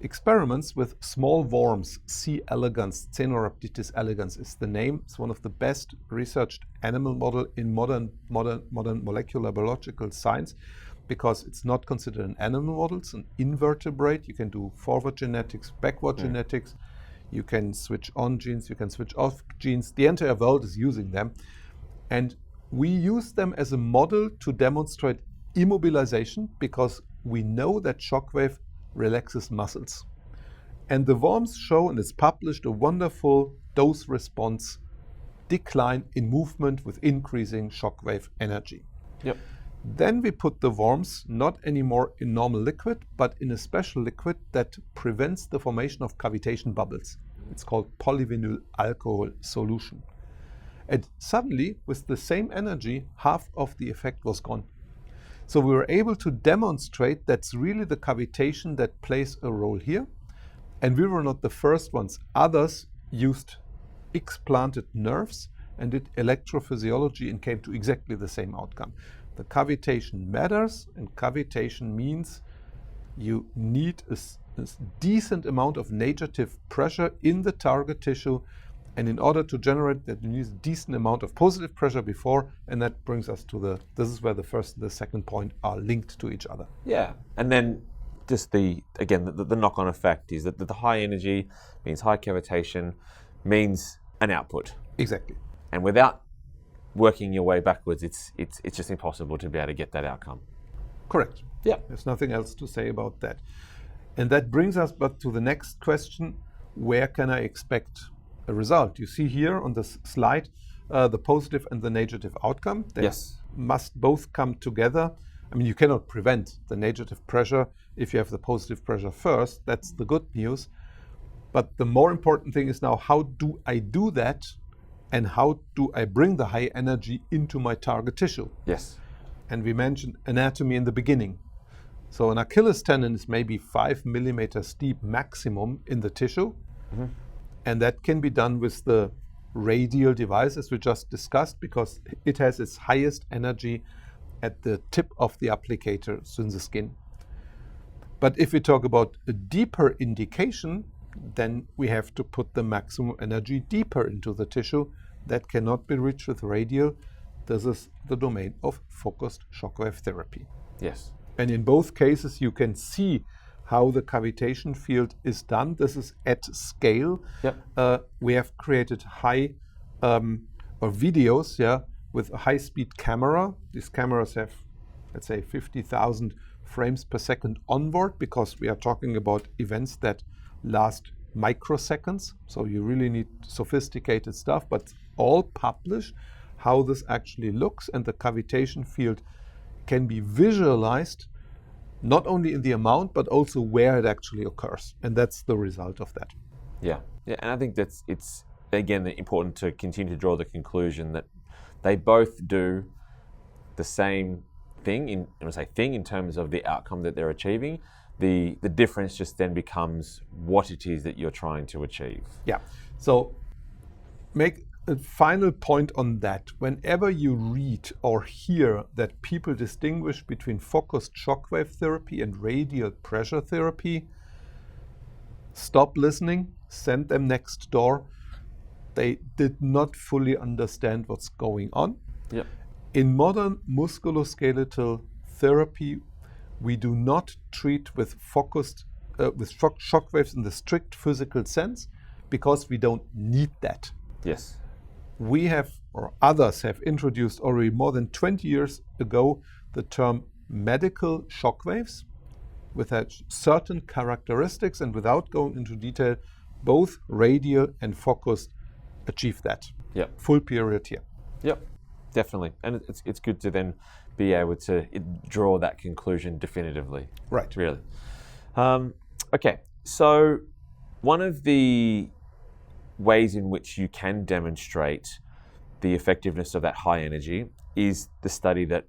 experiments with small worms. C. elegans, Caenorhabditis elegans is the name. It's one of the best researched animal model in modern molecular biological science, because it's not considered an animal model, it's an invertebrate. You can do forward genetics, backward genetics. You can switch on genes, you can switch off genes. The entire world is using them. And we use them as a model to demonstrate immobilization, because we know that shockwave relaxes muscles. And the worms show, and it's published, a wonderful dose response decline in movement with increasing shockwave energy. Yep. Then we put the worms not anymore in normal liquid, but in a special liquid that prevents the formation of cavitation bubbles. It's called polyvinyl alcohol solution. And suddenly, with the same energy, half of the effect was gone. So we were able to demonstrate that's really the cavitation that plays a role here. And we were not the first ones. Others used explanted nerves and did electrophysiology and came to exactly the same outcome. The cavitation matters, and cavitation means you need a decent amount of negative pressure in the target tissue, and in order to generate that, you need a decent amount of positive pressure before, and that brings us to this is where the first and the second point are linked to each other. Yeah, and then just the knock-on effect is that the high energy means high cavitation means an output. Exactly. And without working your way backwards, it's just impossible to be able to get that outcome. Correct. Yeah. There's nothing else to say about that. And that brings us back to the next question: where can I expect a result? You see here on this slide the positive and the negative outcome. They must both come together. I mean, you cannot prevent the negative pressure if you have the positive pressure first. That's the good news. But the more important thing is now, how do I do that? And how do I bring the high energy into my target tissue? Yes. And we mentioned anatomy in the beginning. So an Achilles tendon is maybe 5 millimeters deep maximum in the tissue. And that can be done with the radial device, as we just discussed, because it has its highest energy at the tip of the applicator, so in the skin. But if we talk about a deeper indication, then we have to put the maximum energy deeper into the tissue. That cannot be reached with radial. This is the domain of focused shockwave therapy. Yes. And in both cases, you can see how the cavitation field is done. This is at scale. Yep. We have created high or videos, with a high-speed camera. These cameras have, let's say, 50,000 frames per second onboard, because we are talking about events that last microseconds. So you really need sophisticated stuff, but all publish how this actually looks, and the cavitation field can be visualized not only in the amount, but also where it actually occurs. And that's the result of that. Yeah, and I think it's again important to continue to draw the conclusion that they both do the same thing in terms of the outcome that they're achieving. The difference just then becomes what it is that you're trying to achieve. Yeah. So make a final point on that. Whenever you read or hear that people distinguish between focused shockwave therapy and radial pressure therapy, stop listening, send them next door. They did not fully understand what's going on. Yep. In modern musculoskeletal therapy, we do not treat with focused with shockwaves in the strict physical sense because we don't need that. Yes. We have, or others have introduced already more than 20 years ago, the term medical shockwaves with certain characteristics, and without going into detail, both radial and focused achieve that. Yep. Full period here. Yep, definitely. And it's good to then be able to draw that conclusion definitively. Right. Really. Okay, so one of the ways in which you can demonstrate the effectiveness of that high energy is the study that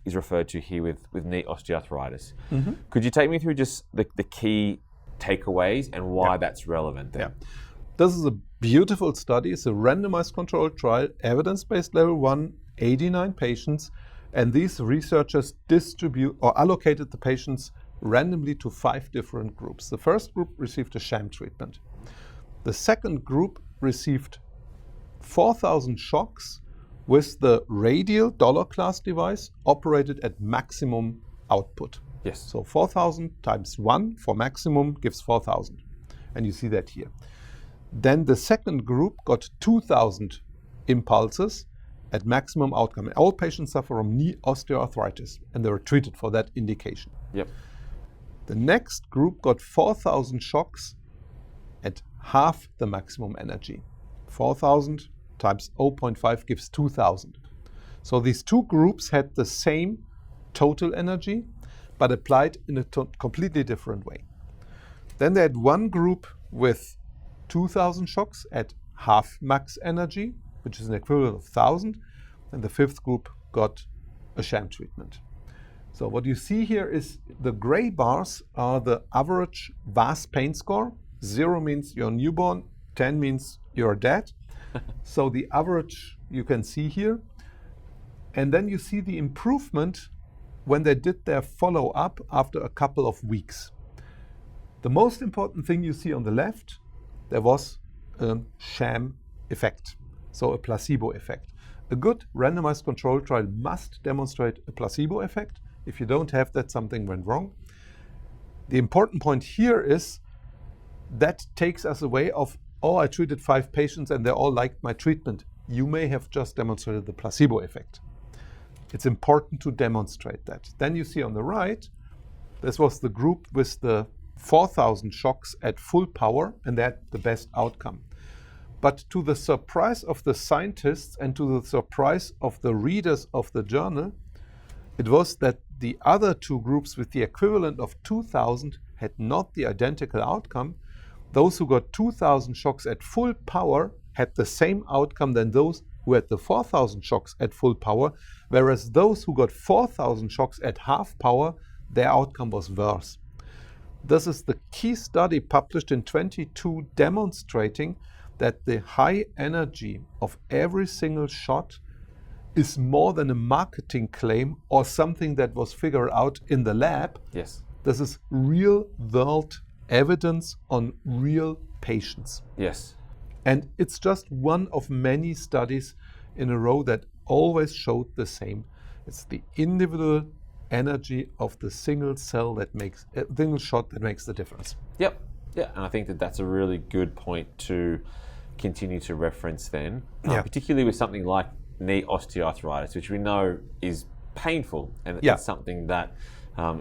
is referred to here with knee osteoarthritis. Mm-hmm. Could you take me through just the key takeaways and why that's relevant then? Yeah. This is a beautiful study. It's a randomized controlled trial, evidence-based level 1, 89 patients, and these researchers allocated the patients randomly to 5 different groups. The first group received a sham treatment. The second group received 4,000 shocks with the Radial DolorClast device operated at maximum output. Yes. So 4,000 times 1 for maximum gives 4,000. And you see that here. Then the second group got 2,000 impulses at maximum outcome. And all patients suffer from knee osteoarthritis, and they were treated for that indication. Yep. The next group got 4,000 shocks at half the maximum energy. 4,000 times 0.5 gives 2,000. So these two groups had the same total energy, but applied in a completely different way. Then they had one group with 2,000 shocks at half max energy, which is an equivalent of 1,000, and the fifth group got a sham treatment. So what you see here is the gray bars are the average VAS pain score. 0 means you're newborn, 10 means you're dead. So the average you can see here. And then you see the improvement when they did their follow-up after a couple of weeks. The most important thing you see on the left, there was a sham effect, so a placebo effect. A good randomized controlled trial must demonstrate a placebo effect. If you don't have that, something went wrong. The important point here is that takes us away of, oh, I treated 5 patients and they all liked my treatment. You may have just demonstrated the placebo effect. It's important to demonstrate that. Then you see on the right, this was the group with the 4,000 shocks at full power, and they had the best outcome. But to the surprise of the scientists and to the surprise of the readers of the journal, it was that the other two groups with the equivalent of 2,000 had not the identical outcome. Those who got 2,000 shocks at full power had the same outcome than those who had the 4,000 shocks at full power, whereas those who got 4,000 shocks at half power, their outcome was worse. This is the key study published in 22 demonstrating that the high energy of every single shot is more than a marketing claim or something that was figured out in the lab. Yes. This is real world evidence on real patients. Yes. And it's just one of many studies in a row that always showed the same. It's the individual energy of the single cell that makes a single shot that makes the difference. Yep. Yeah, and I think that that's a really good point to continue to reference then, particularly with something like knee osteoarthritis, which we know is painful and it's something that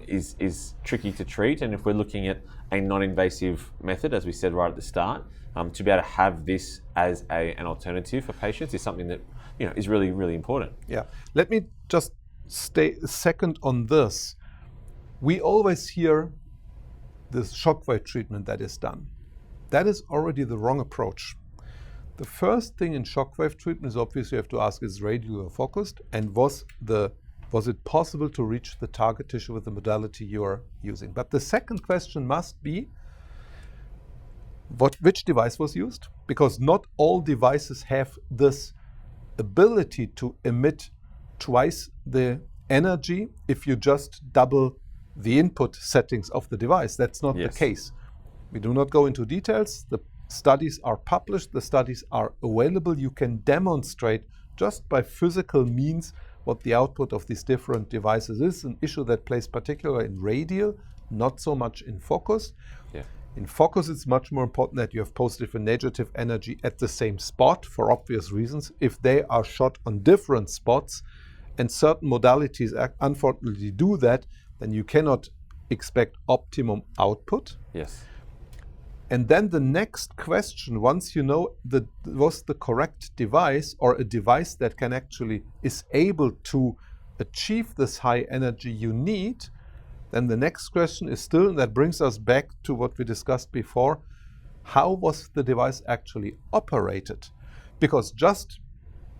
is tricky to treat. And if we're looking at a non-invasive method, as we said right at the start, to be able to have this as an alternative for patients is something that is really, really important. Yeah. Let me just stay a second on this. We always hear this shockwave treatment that is done. That is already the wrong approach. The first thing in shockwave treatment is obviously you have to ask, is radial or focused, and was it possible to reach the target tissue with the modality you are using? But the second question must be, which device was used? Because not all devices have this ability to emit twice the energy if you just double the input settings of the device. That's not the case. We do not go into details. The studies are published, the studies are available. You can demonstrate just by physical means what the output of these different devices is, an issue that plays particularly in radial, not so much in focus. Yeah. In focus, it's much more important that you have positive and negative energy at the same spot for obvious reasons. If they are shot on different spots, and certain modalities unfortunately do that, then you cannot expect optimum output. Yes. And then the next question, once you know was the correct device, or a device that can actually is able to achieve this high energy you need, then the next question is still, and that brings us back to what we discussed before, how was the device actually operated? Because just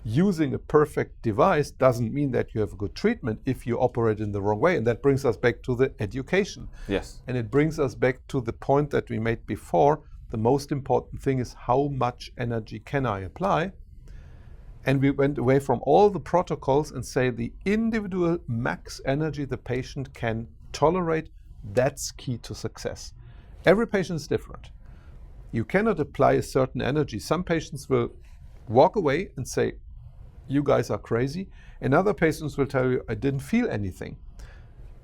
using a perfect device doesn't mean that you have a good treatment if you operate in the wrong way. And that brings us back to the education. Yes. And it brings us back to the point that we made before. The most important thing is, how much energy can I apply? And we went away from all the protocols and say the individual max energy the patient can tolerate, that's key to success. Every patient is different. You cannot apply a certain energy. Some patients will walk away and say, you guys are crazy. And other patients will tell you, I didn't feel anything.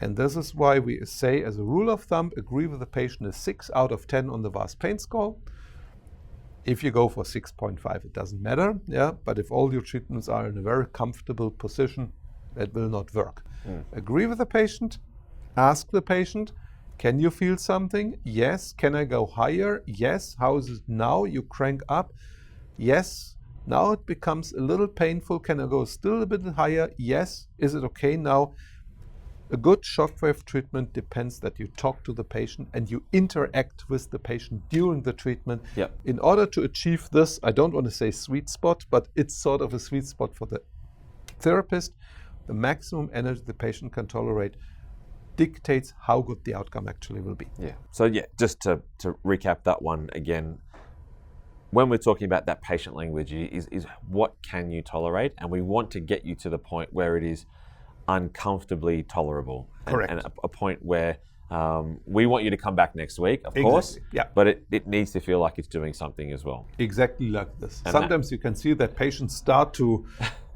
And this is why we say, as a rule of thumb, agree with the patient is 6 out of 10 on the VAS pain score. If you go for 6.5, it doesn't matter. Yeah, but if all your treatments are in a very comfortable position, that will not work. Agree with the patient, ask the patient, can you feel something? Yes. Can I go higher? Yes. How is it now? You crank up. Yes. Now it becomes a little painful. Can I go still a bit higher? Yes. Is it okay now? A good shockwave treatment depends that you talk to the patient and you interact with the patient during the treatment. Yep. In order to achieve this, I don't want to say sweet spot, but it's sort of a sweet spot for the therapist. The maximum energy the patient can tolerate dictates how good the outcome actually will be. Yeah. So yeah, just to recap that one again, when we're talking about that patient language is what can you tolerate? And we want to get you to the point where it is uncomfortably tolerable. Correct. And a point where we want you to come back next week, of course, yeah. But it needs to feel like it's doing something as well. Exactly like this. And sometimes you can see that patients start to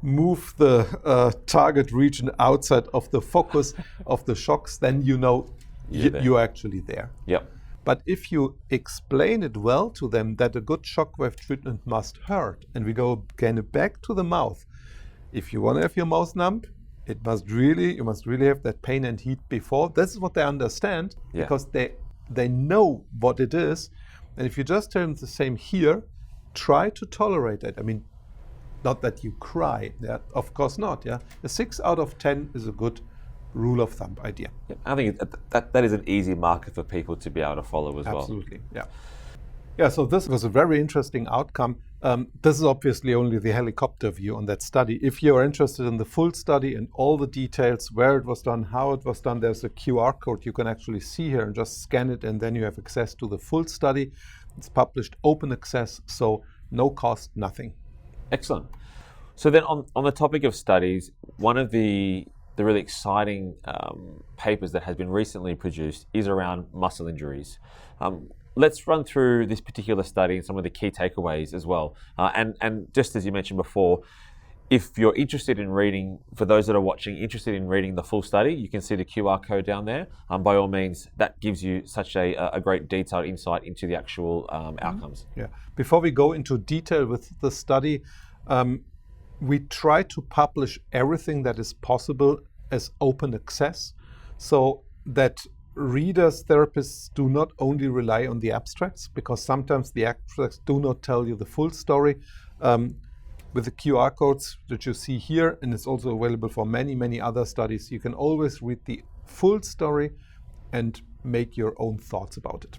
move the target region outside of the focus of the shocks, then you know you're actually there. Yep. But if you explain it well to them that a good shockwave treatment must hurt, and we go again back to the mouth. If you want to have your mouth numb, you must really have that pain and heat before. This is what they understand, because they know what it is. And if you just tell them the same here, try to tolerate it. I mean, not that you cry, of course not. Yeah, a 6 out of 10 is a good rule of thumb idea. Yeah, I think that is an easy marker for people to be able to follow as well. Absolutely, yeah. Yeah, so this was a very interesting outcome. This is obviously only the helicopter view on that study. If you're interested in the full study and all the details, where it was done, how it was done, there's a QR code you can actually see here and just scan it, and then you have access to the full study. It's published open access, so no cost, nothing. Excellent. So then on the topic of studies, one of the really exciting papers that has been recently produced is around muscle injuries. Let's run through this particular study and some of the key takeaways as well. And just as you mentioned before, if you're interested in reading, for those that are watching, interested in reading the full study, you can see the QR code down there. By all means, that gives you such a great detailed insight into the actual outcomes. Yeah. Before we go into detail with the study, we try to publish everything that is possible as open access, so that readers, therapists do not only rely on the abstracts, because sometimes the abstracts do not tell you the full story. With the QR codes that you see here, and it's also available for many, many other studies, you can always read the full story and make your own thoughts about it.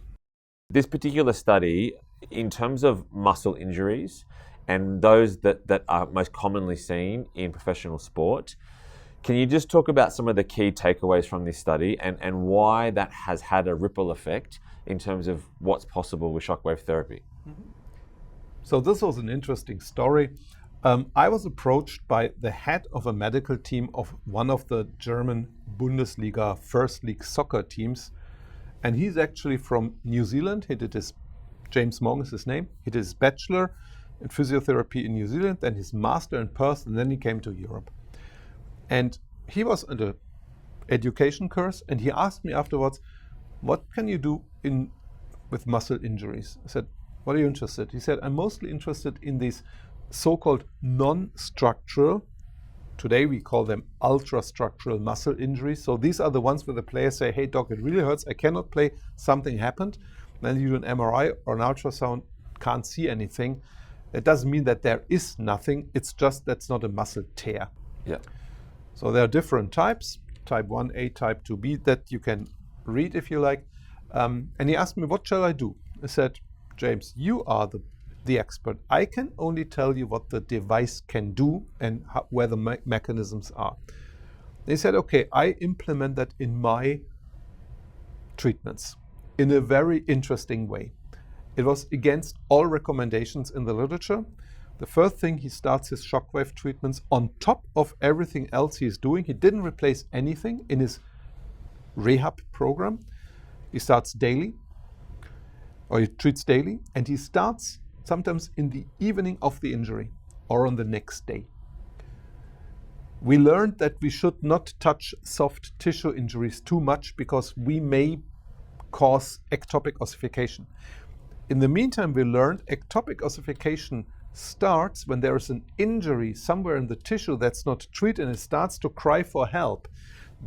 This particular study, in terms of muscle injuries and those that are most commonly seen in professional sport, can you just talk about some of the key takeaways from this study and why that has had a ripple effect in terms of what's possible with shockwave therapy? So this was an interesting story. I was approached by the head of a medical team of one of the German Bundesliga First League soccer teams. And he's actually from New Zealand. He did his, James Mong is his name. He did his bachelor in physiotherapy in New Zealand, then his master in Perth, and then he came to Europe. And he was on the education course, and he asked me afterwards, what can you do with muscle injuries? I said, what are you interested? He said, I'm mostly interested in these so-called non-structural, today we call them ultra-structural muscle injuries. So these are the ones where the players say, hey doc, it really hurts, I cannot play, something happened. Then you do an MRI or an ultrasound, can't see anything. It doesn't mean that there is nothing, it's just that's not a muscle tear. Yeah. So there are different types, type 1A, type 2B, that you can read if you like. And he asked me, what shall I do? I said, James, you are the expert. I can only tell you what the device can do and where the mechanisms are. They said, okay, I implement that in my treatments in a very interesting way. It was against all recommendations in the literature. The first thing, he starts his shockwave treatments on top of everything else he's doing. He didn't replace anything in his rehab program. He starts daily, or he treats daily, and he starts sometimes in the evening of the injury or on the next day. We learned that we should not touch soft tissue injuries too much because we may cause ectopic ossification. In the meantime, we learned ectopic ossification starts when there is an injury somewhere in the tissue that's not treated and it starts to cry for help.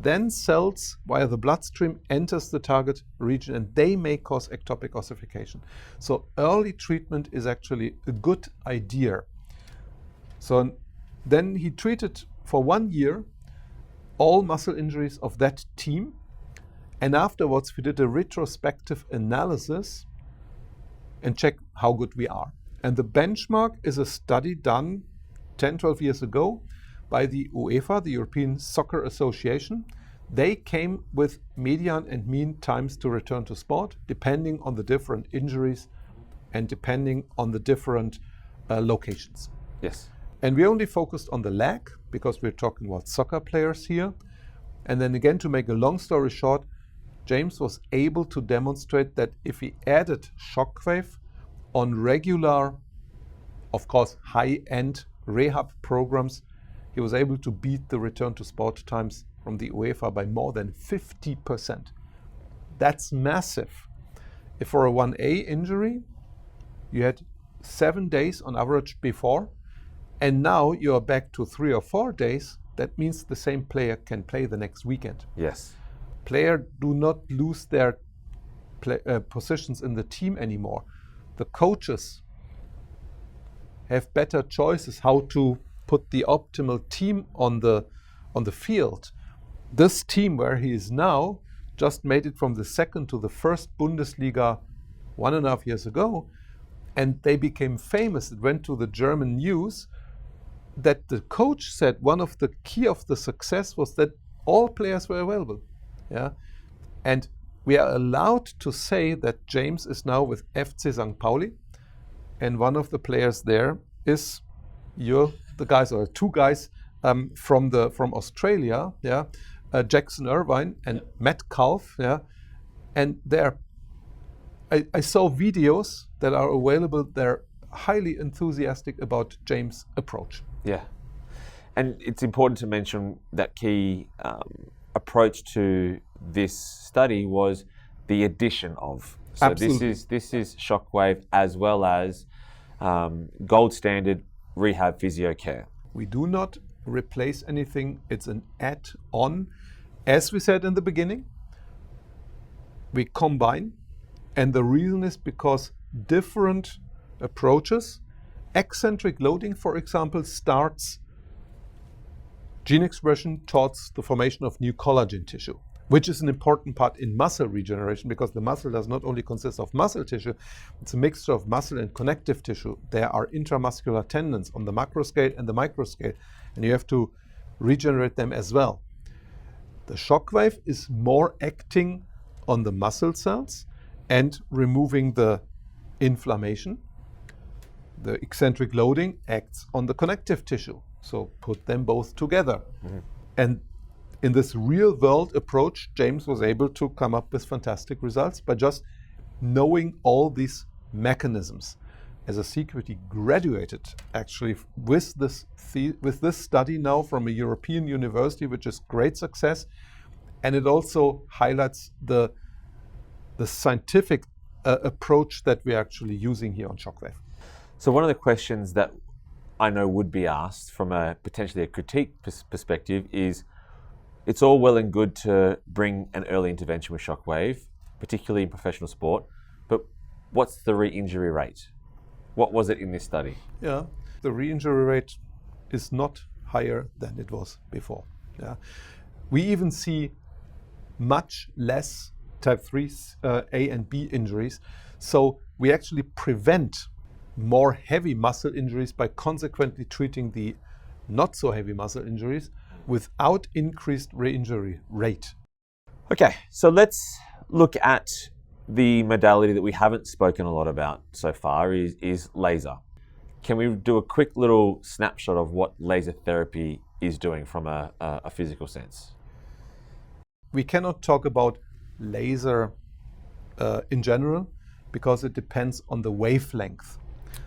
Then cells via the bloodstream enters the target region and they may cause ectopic ossification. So early treatment is actually a good idea. So then he treated for 1 year all muscle injuries of that team, and afterwards we did a retrospective analysis and check how good we are. And the benchmark is a study done 10, 12 years ago by the UEFA, the European Soccer Association. They came with median and mean times to return to sport, depending on the different injuries and depending on the different locations. Yes. And we only focused on the leg because we're talking about soccer players here. And then again, to make a long story short, James was able to demonstrate that if he added shockwave on regular, of course, high-end rehab programs, he was able to beat the return to sport times from the UEFA by more than 50%. That's massive. If for a 1A injury, you had 7 days on average before, and now you are back to 3 or 4 days, that means the same player can play the next weekend. Yes. Players do not lose their positions in the team anymore. The coaches have better choices how to put the optimal team on the field. This team where he is now just made it from the second to the first Bundesliga 1.5 years ago, and they became famous. It went to the German news that the coach said one of the key of the success was that all players were available. Yeah, and we are allowed to say that James is now with FC St. Pauli, and one of the players there is the guys, or two guys from Australia, yeah, Jackson Irvine and Matt Calf, yeah, and I saw videos that are available. They're highly enthusiastic about James' approach. Yeah, and it's important to mention that key approach to this study was the addition of. So Absolutely. this is shockwave as well as gold standard rehab physio care. We do not replace anything. It's an add-on. As we said in the beginning, we combine, and the reason is because different approaches, eccentric loading, for example, starts gene expression towards the formation of new collagen tissue. which is an important part in muscle regeneration, because the muscle does not only consist of muscle tissue, it's a mixture of muscle and connective tissue. There are intramuscular tendons on the macro scale and the micro scale, and you have to regenerate them as well. The shockwave is more acting on the muscle cells and removing the inflammation. The eccentric loading acts on the connective tissue. So put them both together. Mm-hmm. And in this real world approach, James was able to come up with fantastic results by just knowing all these mechanisms. As a CQT graduated actually with this study now from a European university, which is great success. And it also highlights the scientific approach that we're actually using here on shockwave. So one of the questions that I know would be asked from potentially a critique perspective is, it's all well and good to bring an early intervention with shockwave, particularly in professional sport, but what's the re-injury rate? What was it in this study? Yeah, the re-injury rate is not higher than it was before. Yeah, we even see much less type 3 A and B injuries. So we actually prevent more heavy muscle injuries by consequently treating the not so heavy muscle injuries without increased re-injury rate. Okay, so let's look at the modality that we haven't spoken a lot about so far is laser. Can we do a quick little snapshot of what laser therapy is doing from a physical sense? We cannot talk about laser in general because it depends on the wavelength.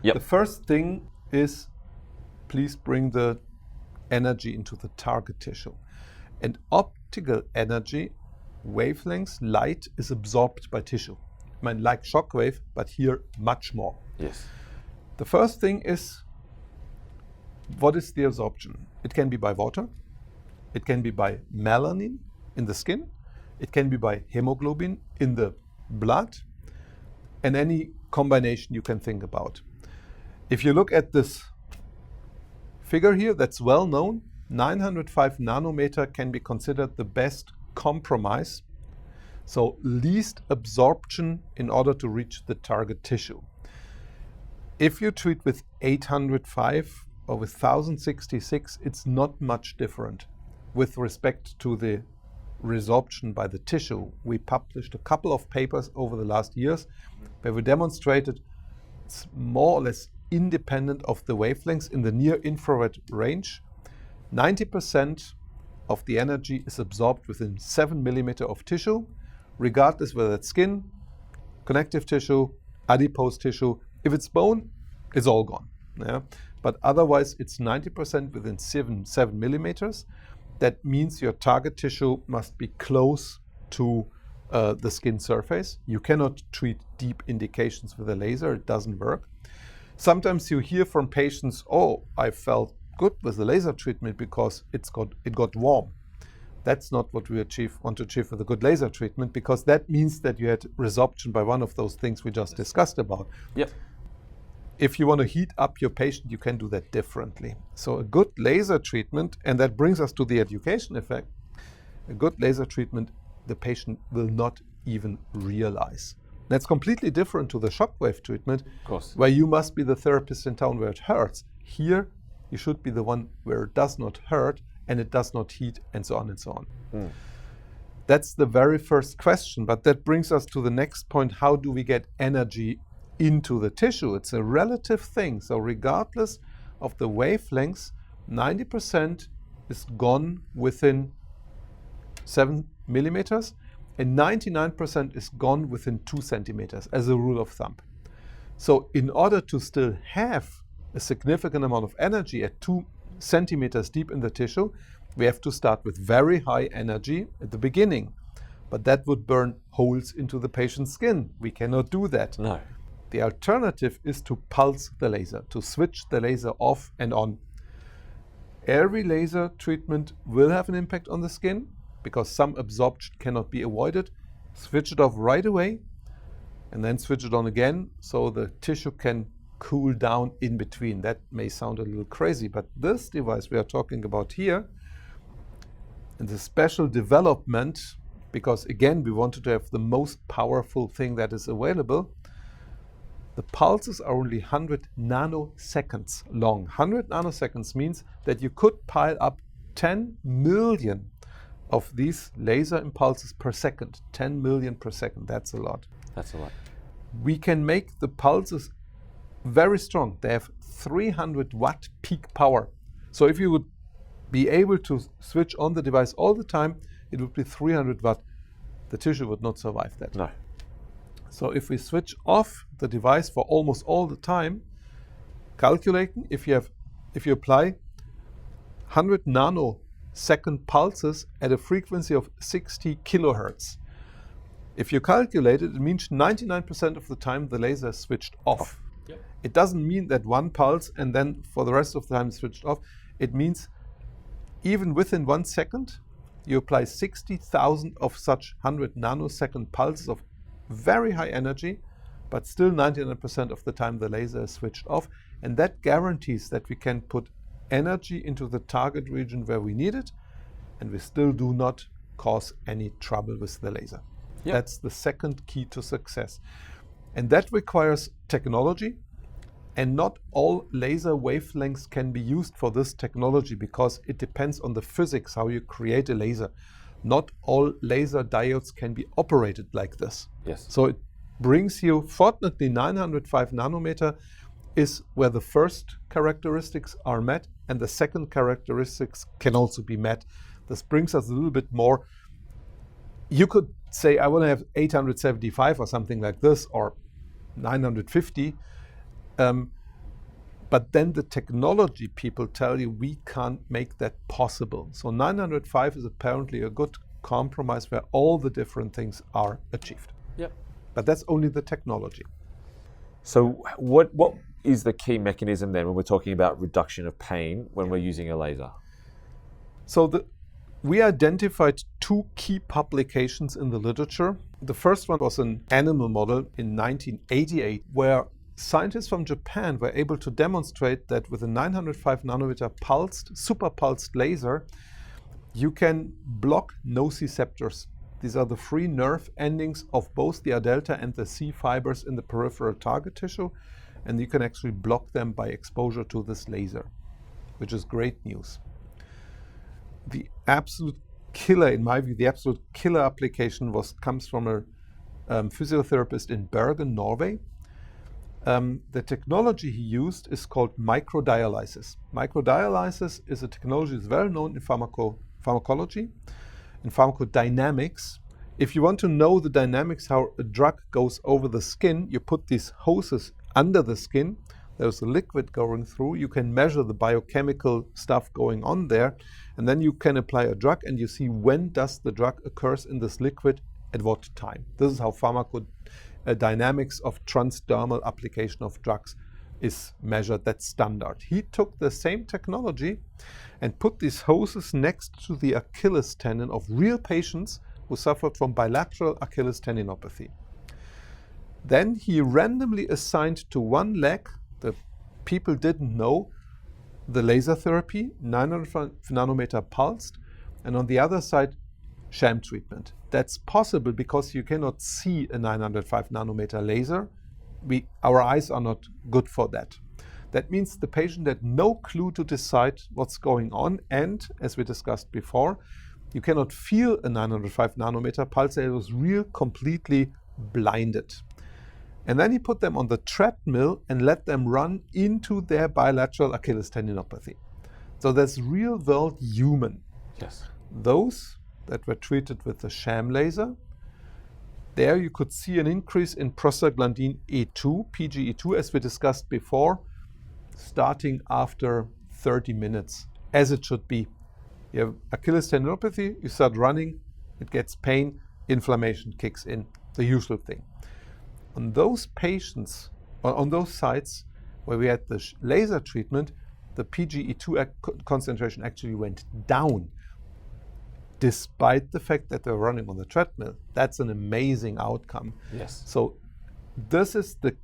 Yep. The first thing is, please bring the energy into the target tissue. And optical energy, wavelengths, light is absorbed by tissue. I mean, like shockwave, but here much more. Yes. The first thing is, what is the absorption? It can be by water, it can be by melanin in the skin, it can be by hemoglobin in the blood, and any combination you can think about. If you look at this figure here, that's well known, 905 nanometer can be considered the best compromise. So least absorption in order to reach the target tissue. If you treat with 805 or with 1066, it's not much different with respect to the resorption by the tissue. We published a couple of papers over the last years where we demonstrated it's more or less independent of the wavelengths in the near infrared range. 90% of the energy is absorbed within 7 millimeter of tissue, regardless whether it's skin, connective tissue, adipose tissue. If it's bone, it's all gone. Yeah? But otherwise, it's 90% within 7 millimeters. That means your target tissue must be close to the skin surface. You cannot treat deep indications with a laser. It doesn't work. Sometimes you hear from patients, oh, I felt good with the laser treatment because it got warm. That's not what we want to achieve with a good laser treatment, because that means that you had resorption by one of those things we just discussed about. Yep. If you want to heat up your patient, you can do that differently. So a good laser treatment, and that brings us to the education effect, a good laser treatment, the patient will not even realize. That's completely different to the shockwave treatment, of course, where you must be the therapist in town where it hurts. Here, you should be the one where it does not hurt and it does not heat, and so on and so on. Mm. That's the very first question, but that brings us to the next point. How do we get energy into the tissue? It's a relative thing. So regardless of the wavelengths, 90% is gone within 7 millimeters, and 99% is gone within 2 centimeters as a rule of thumb. So in order to still have a significant amount of energy at 2 centimeters deep in the tissue, we have to start with very high energy at the beginning. But that would burn holes into the patient's skin. We cannot do that. No. The alternative is to pulse the laser, to switch the laser off and on. Every laser treatment will have an impact on the skin because some absorption cannot be avoided. Switch it off right away and then switch it on again so the tissue can cool down in between. That may sound a little crazy, but this device we are talking about here, and the special development because again, we wanted to have the most powerful thing that is available. The pulses are only 100 nanoseconds long. 100 nanoseconds means that you could pile up 10 million of these laser impulses per second. 10 million per second, that's a lot. That's a lot. We can make the pulses very strong. They have 300 watt peak power. So if you would be able to switch on the device all the time, it would be 300 watt. The tissue would not survive that. No. So if we switch off the device for almost all the time, calculating, if you apply 100 nanosecond pulses at a frequency of 60 kilohertz, if you calculate it, it means 99% of the time the laser is switched off. Yep. It doesn't mean that one pulse and then for the rest of the time it's switched off. It means even within 1 second, you apply 60,000 of such 100 nanosecond pulses of very high energy, but still 99% of the time the laser is switched off. And that guarantees that we can put energy into the target region where we need it, and we still do not cause any trouble with the laser. Yep. That's the second key to success. And that requires technology, and not all laser wavelengths can be used for this technology because it depends on the physics, how you create a laser. Not all laser diodes can be operated like this. Yes. So it brings you, fortunately, 905 nanometer is where the first characteristics are met, and the second characteristics can also be met. This brings us a little bit more. You could say, I want to have 875 or something like this, or 950. But then the technology people tell you we can't make that possible. So 905 is apparently a good compromise where all the different things are achieved. Yep. But that's only the technology. So what is the key mechanism then when we're talking about reduction of pain when we're using a laser? So we identified 2 key publications in the literature. The first one was an animal model in 1988 where scientists from Japan were able to demonstrate that with a 905 nanometer pulsed, super pulsed laser, you can block nociceptors. These are the free nerve endings of both the A delta and the C fibers in the peripheral target tissue, and you can actually block them by exposure to this laser, which is great news. The absolute killer, in my view, the absolute killer application comes from a physiotherapist in Bergen, Norway. The technology he used is called microdialysis. Microdialysis is a technology that's well known in pharmacology, in pharmacodynamics. If you want to know the dynamics, how a drug goes over the skin, you put these hoses under the skin. There's a liquid going through. You can measure the biochemical stuff going on there, and then you can apply a drug, and you see when does the drug occurs in this liquid at what time. This is how pharmacodynamics of transdermal application of drugs is measured. That's standard. He took the same technology and put these hoses next to the Achilles tendon of real patients who suffered from bilateral Achilles tendinopathy. Then he randomly assigned to one leg, the people didn't know, the laser therapy, 900 nanometer pulsed, and on the other side, sham treatment. That's possible because you cannot see a 905 nanometer laser. Our eyes are not good for that. That means the patient had no clue to decide what's going on, and as we discussed before, you cannot feel a 905 nanometer pulse. It was real completely blinded. And then he put them on the treadmill and let them run into their bilateral Achilles tendinopathy. So that's real world human. Yes. Those that were treated with the sham laser, there you could see an increase in prostaglandin E2, PGE2, as we discussed before, starting after 30 minutes, as it should be. You have Achilles tendinopathy, you start running, it gets pain, inflammation kicks in, the usual thing. On those patients, or on those sites where we had the laser treatment, the PGE2 concentration actually went down, despite the fact that they're running on the treadmill. That's an amazing outcome. Yes. So this is the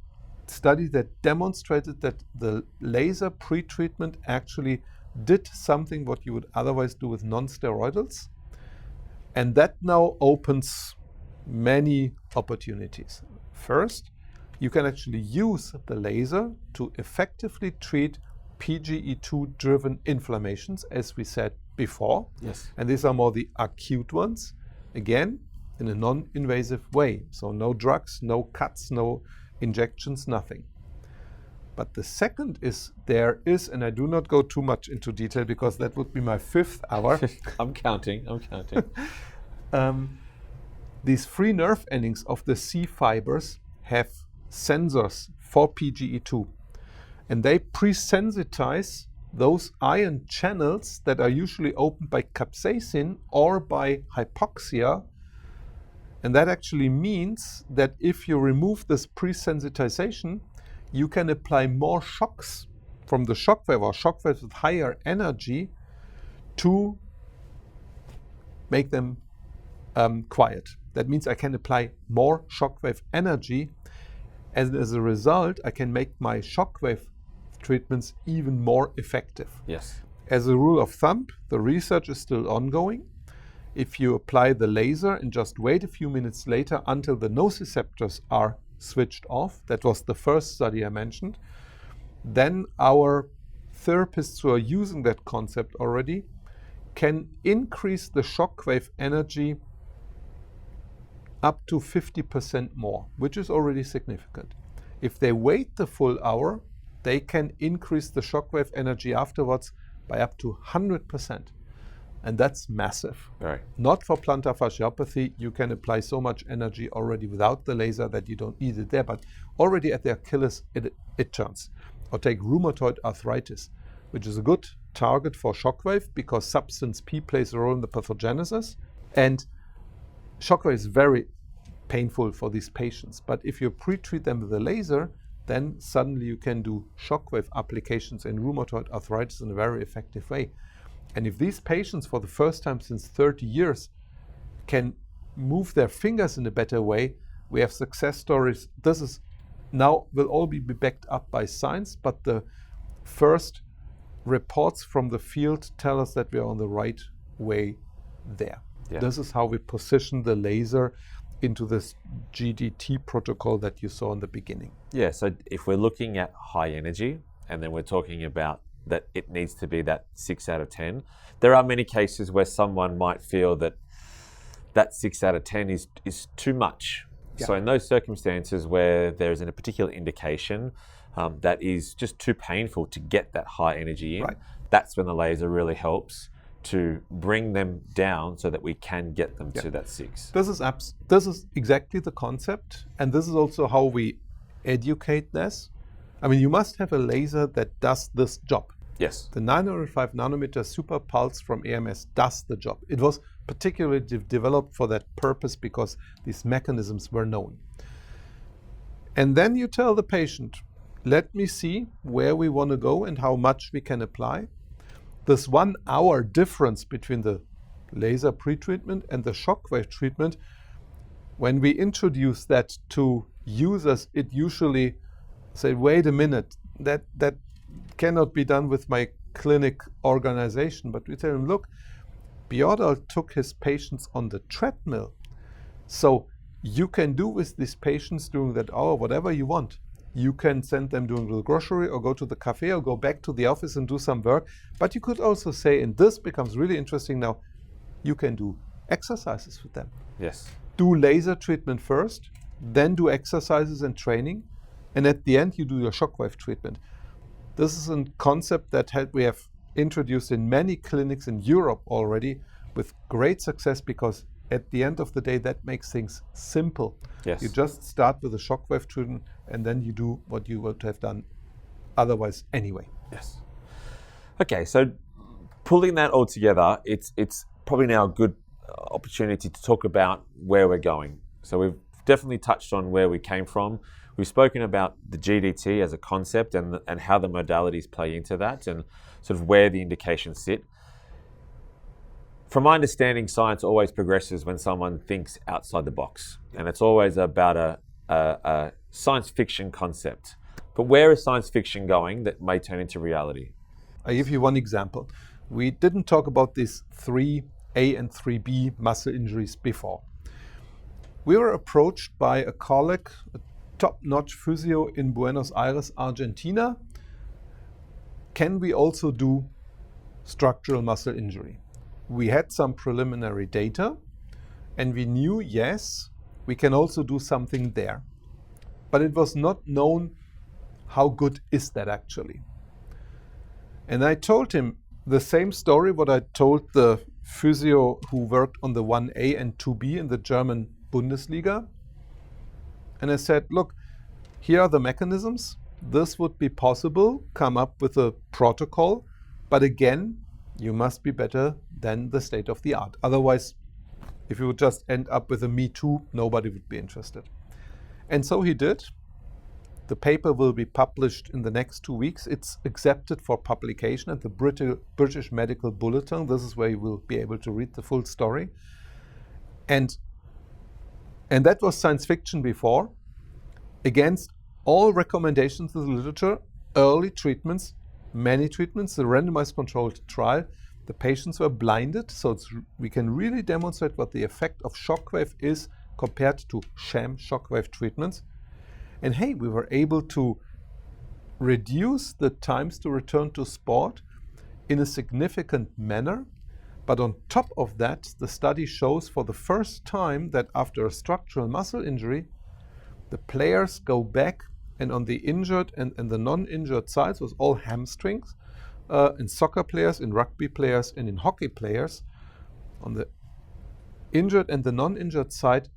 study that demonstrated that the laser pre-treatment actually did something what you would otherwise do with non-steroidals. And that now opens many opportunities. First, you can actually use the laser to effectively treat PGE2-driven inflammations, as we said before. Yes. And these are more the acute ones, again, in a non-invasive way. So no drugs, no cuts, no injections, nothing. But the second is, and I do not go too much into detail because that would be my 5th hour. I'm counting. These free nerve endings of the C fibers have sensors for PGE2. And they pre-sensitize those ion channels that are usually opened by capsaicin or by hypoxia. And that actually means that if you remove this pre-sensitization, you can apply more shocks from the shock wave or shock waves with higher energy to make them quiet. That means I can apply more shockwave energy, and as a result, I can make my shockwave treatments even more effective. Yes. As a rule of thumb, the research is still ongoing. If you apply the laser and just wait a few minutes later until the nociceptors are switched off, that was the first study I mentioned, then our therapists who are using that concept already can increase the shockwave energy up to 50% more, which is already significant. If they wait the full hour, they can increase the shockwave energy afterwards by up to 100%. And that's massive. Right. Not for plantar fasciopathy, you can apply so much energy already without the laser that you don't need it there, but already at the Achilles, it turns. Or take rheumatoid arthritis, which is a good target for shockwave because substance P plays a role in the pathogenesis. And shockwave is very painful for these patients. But if you pre-treat them with a laser, then suddenly you can do shockwave applications in rheumatoid arthritis in a very effective way. And if these patients, for the first time since 30 years, can move their fingers in a better way, we have success stories. This is now will all be backed up by science, but the first reports from the field tell us that we are on the right way there. Yeah. This is how we position the laser into this GDT protocol that you saw in the beginning. Yeah, so if we're looking at high energy, and then we're talking about that it needs to be that 6 out of 10, there are many cases where someone might feel that that 6 out of 10 is too much. Yeah. So in those circumstances where there's a particular indication that is just too painful to get that high energy in, right, that's when the laser really helps to bring them down so that we can get them to that 6. This is exactly the concept, and this is also how we educate this. I mean, you must have a laser that does this job. Yes. The 905 nanometer super pulse from AMS does the job. It was particularly developed for that purpose because these mechanisms were known. And then you tell the patient, let me see where we want to go and how much we can apply. This 1 hour difference between the laser pre-treatment and the shockwave treatment, when we introduce that to users, it usually say, wait a minute, that cannot be done with my clinic organization. But we tell them, look, Bjordal took his patients on the treadmill. So you can do with these patients during that hour whatever you want. You can send them doing the grocery or go to the cafe or go back to the office and do some work. But you could also say, and this becomes really interesting now, you can do exercises with them. Yes. Do laser treatment first, then do exercises and training, and at the end you do your shockwave treatment. This is a concept that we have introduced in many clinics in Europe already with great success because at the end of the day that makes things simple. Yes. You just start with a shockwave treatment and then you do what you would have done otherwise anyway. Yes. Okay, so pulling that all together, it's probably now a good opportunity to talk about where we're going. So we've definitely touched on where we came from. We've spoken about the GDT as a concept and how the modalities play into that and sort of where the indications sit. From my understanding, science always progresses when someone thinks outside the box. And it's always about a science fiction concept. But where is science fiction going that may turn into reality? I give you one example. We didn't talk about these 3 3A and 3B muscle injuries before. We were approached by a colleague, a top-notch physio in Buenos Aires, Argentina. Can we also do structural muscle injury? We had some preliminary data, and we knew, yes, we can also do something there. But it was not known how good is that actually. And I told him the same story what I told the physio who worked on the 1A and 2B in the German Bundesliga. And I said, look, here are the mechanisms. This would be possible, come up with a protocol. But again, you must be better than the state of the art. Otherwise, if you would just end up with a Me Too, nobody would be interested. And so he did. The paper will be published in the next 2 weeks. It's accepted for publication at the British Medical Bulletin. This is where you will be able to read the full story. And that was science fiction before. Against all recommendations in the literature, early treatments, many treatments, the randomized controlled trial, the patients were blinded, so we can really demonstrate what the effect of shockwave is compared to sham shockwave treatments. And hey, we were able to reduce the times to return to sport in a significant manner. But on top of that, the study shows for the first time that after a structural muscle injury, the players go back, and on the injured and the non-injured sides was all hamstrings, in soccer players, in rugby players, and in hockey players. On the injured and the non-injured side,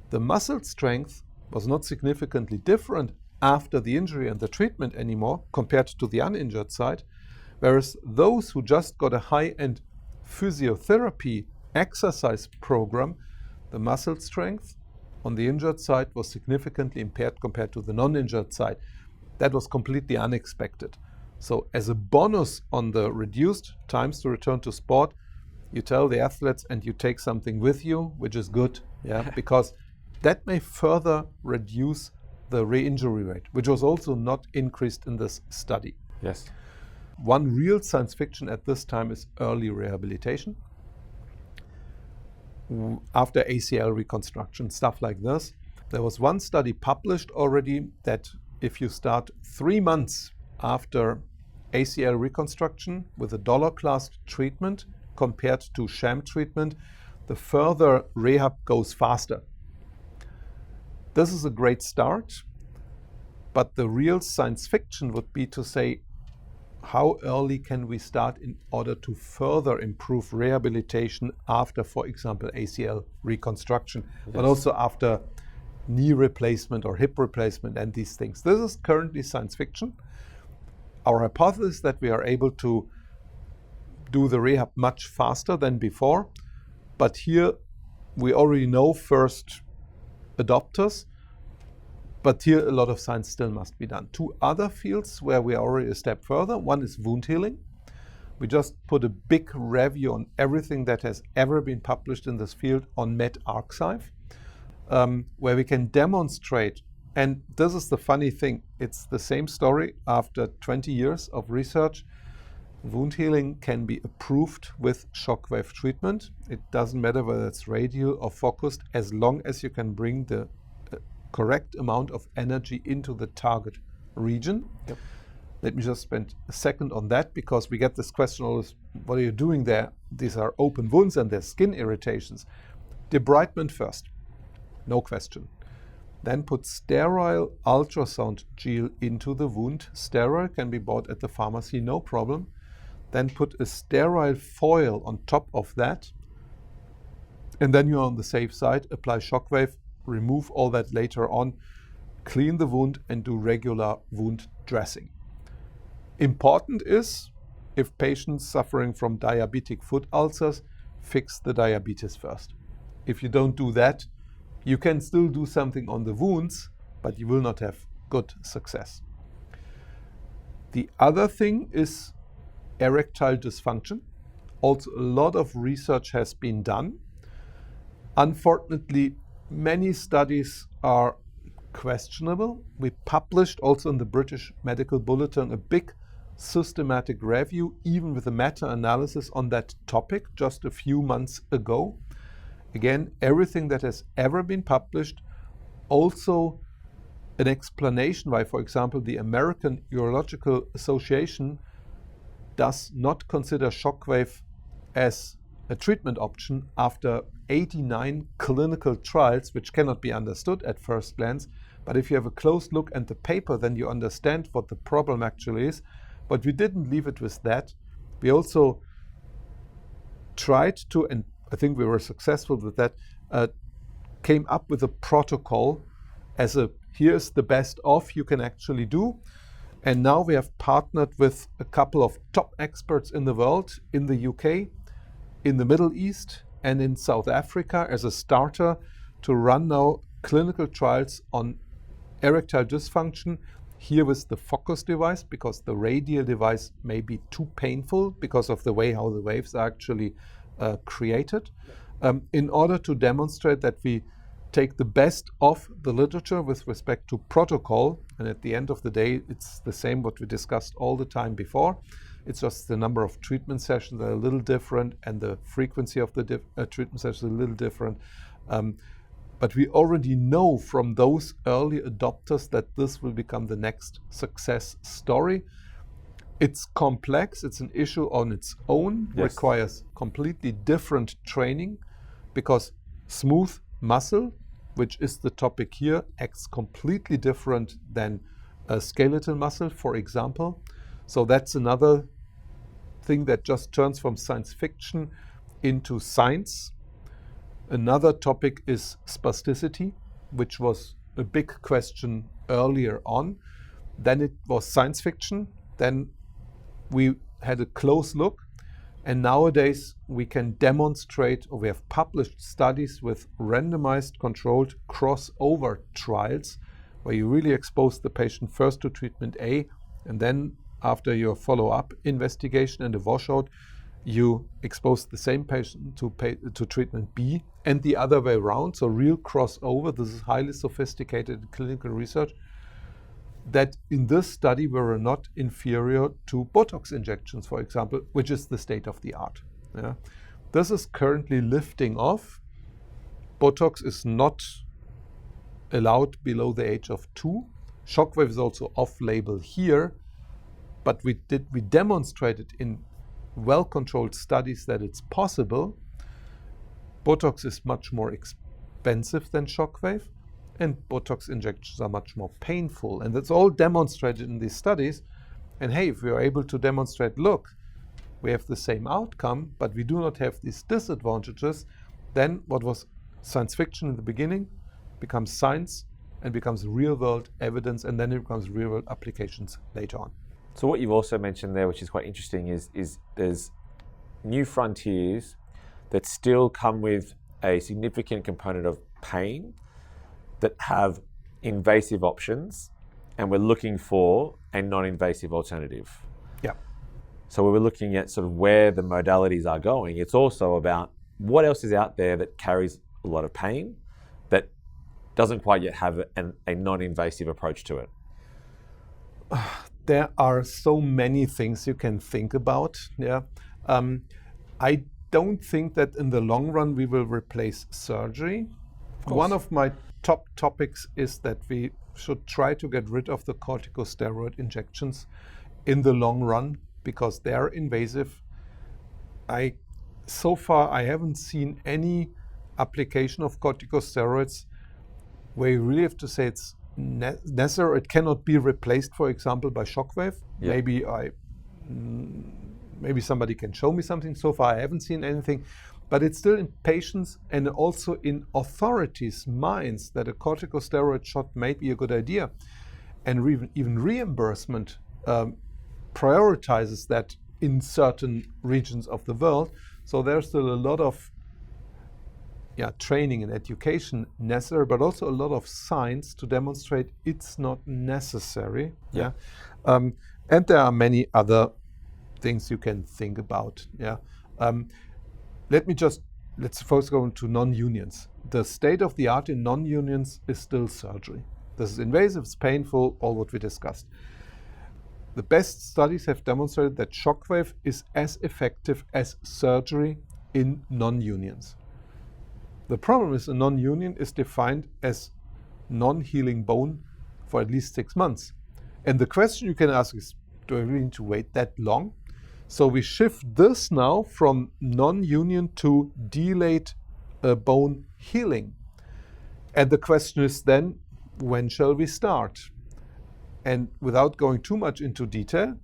the muscle strength was not significantly different after the injury and the treatment anymore compared to the uninjured side, whereas those who just got a high-end physiotherapy exercise program, the muscle strength on the injured side was significantly impaired compared to the non-injured side. That was completely unexpected. So as a bonus on the reduced times to return to sport, you tell the athletes and you take something with you, which is good, yeah, because that may further reduce the re-injury rate, which was also not increased in this study. Yes. One real science fiction at this time is early rehabilitation. After ACL reconstruction, stuff like this. There was one study published already that if you start 3 months after ACL reconstruction with a DolorClast treatment compared to sham treatment, the further rehab goes faster. This is a great start, but the real science fiction would be to say, how early can we start in order to further improve rehabilitation after, for example, ACL reconstruction, yes, but also after knee replacement or hip replacement and these things. This is currently science fiction. Our hypothesis is that we are able to do the rehab much faster than before, but here we already know first adopters, but here a lot of science still must be done. 2 other fields where we are already a step further. One is wound healing. We just put a big review on everything that has ever been published in this field on medRxiv, where we can demonstrate, and this is the funny thing, it's the same story after 20 years of research. Wound healing can be approved with shockwave treatment. It doesn't matter whether it's radial or focused, as long as you can bring the correct amount of energy into the target region. Yep. Let me just spend a second on that, because we get this question always, what are you doing there? These are open wounds and there's skin irritations. Debridement first, no question. Then put sterile ultrasound gel into the wound. Sterile can be bought at the pharmacy, no problem. Then put a sterile foil on top of that. And then you're on the safe side, apply shockwave, remove all that later on, clean the wound and do regular wound dressing. Important is, if patients suffering from diabetic foot ulcers, fix the diabetes first. If you don't do that, you can still do something on the wounds, but you will not have good success. The other thing is erectile dysfunction. Also, a lot of research has been done. Unfortunately, many studies are questionable. We published also in the British Medical Bulletin a big systematic review, even with a meta-analysis on that topic just a few months ago. Again, everything that has ever been published, also an explanation why, for example, the American Urological Association does not consider shockwave as a treatment option after 89 clinical trials, which cannot be understood at first glance. But if you have a close look at the paper, then you understand what the problem actually is. But we didn't leave it with that. We also tried to, and I think we were successful with that, came up with a protocol as a, here's the best of you can actually do. And now we have partnered with a couple of top experts in the world, in the UK, in the Middle East, and in South Africa as a starter to run now clinical trials on erectile dysfunction, here with the focus device, because the radial device may be too painful because of the way how the waves are actually created, in order to demonstrate that we take the best of the literature with respect to protocol, and at the end of the day, it's the same what we discussed all the time before. It's just the number of treatment sessions are a little different, and the frequency of the treatment sessions is a little different. But we already know from those early adopters that this will become the next success story. It's complex, it's an issue on its own, yes. Requires completely different training, because smooth muscle, which is the topic here, acts completely different than a skeletal muscle, for example. So that's another thing that just turns from science fiction into science. Another topic is spasticity, which was a big question earlier on. Then it was science fiction. Then we had a close look. And nowadays we can demonstrate, or we have published studies with randomized controlled crossover trials, where you really expose the patient first to treatment A, and then after your follow-up investigation and a washout, you expose the same patient to treatment B, and the other way around. So real crossover. This is highly sophisticated clinical research that in this study were not inferior to Botox injections, for example, which is the state of the art. Yeah. This is currently lifting off. Botox is not allowed below the age of 2. Shockwave is also off-label here, but we demonstrated in well-controlled studies that it's possible. Botox is much more expensive than shockwave, and Botox injections are much more painful. And that's all demonstrated in these studies. And hey, if we are able to demonstrate, look, we have the same outcome, but we do not have these disadvantages, then what was science fiction in the beginning becomes science and becomes real-world evidence, and then it becomes real-world applications later on. So what you've also mentioned there, which is quite interesting, is there's new frontiers that still come with a significant component of pain that have invasive options, and we're looking for a non-invasive alternative. Yeah. So we're looking at sort of where the modalities are going. It's also about what else is out there that carries a lot of pain that doesn't quite yet have a non-invasive approach to it. There are so many things you can think about. Yeah, I don't think that in the long run we will replace surgery. One of my top topics is that we should try to get rid of the corticosteroid injections in the long run, because they're invasive. So far I haven't seen any application of corticosteroids where you really have to say it's necessary. It cannot be replaced, for example, by shockwave. Yeah. Maybe somebody can show me something. So far I haven't seen anything, but it's still in patients and also in authorities' minds that a corticosteroid shot may be a good idea. And even reimbursement prioritizes that in certain regions of the world. So there's still a lot of training and education necessary, but also a lot of science to demonstrate it's not necessary. Yeah. And there are many other things you can think about. Yeah. Let's first go into non-unions. The state of the art in non-unions is still surgery. This is invasive, it's painful, all what we discussed. The best studies have demonstrated that shockwave is as effective as surgery in non-unions. The problem is a non-union is defined as non-healing bone for at least 6 months. And the question you can ask is, do I really need to wait that long? So we shift this now from non-union to delayed bone healing. And the question is then, when shall we start? And without going too much into detail,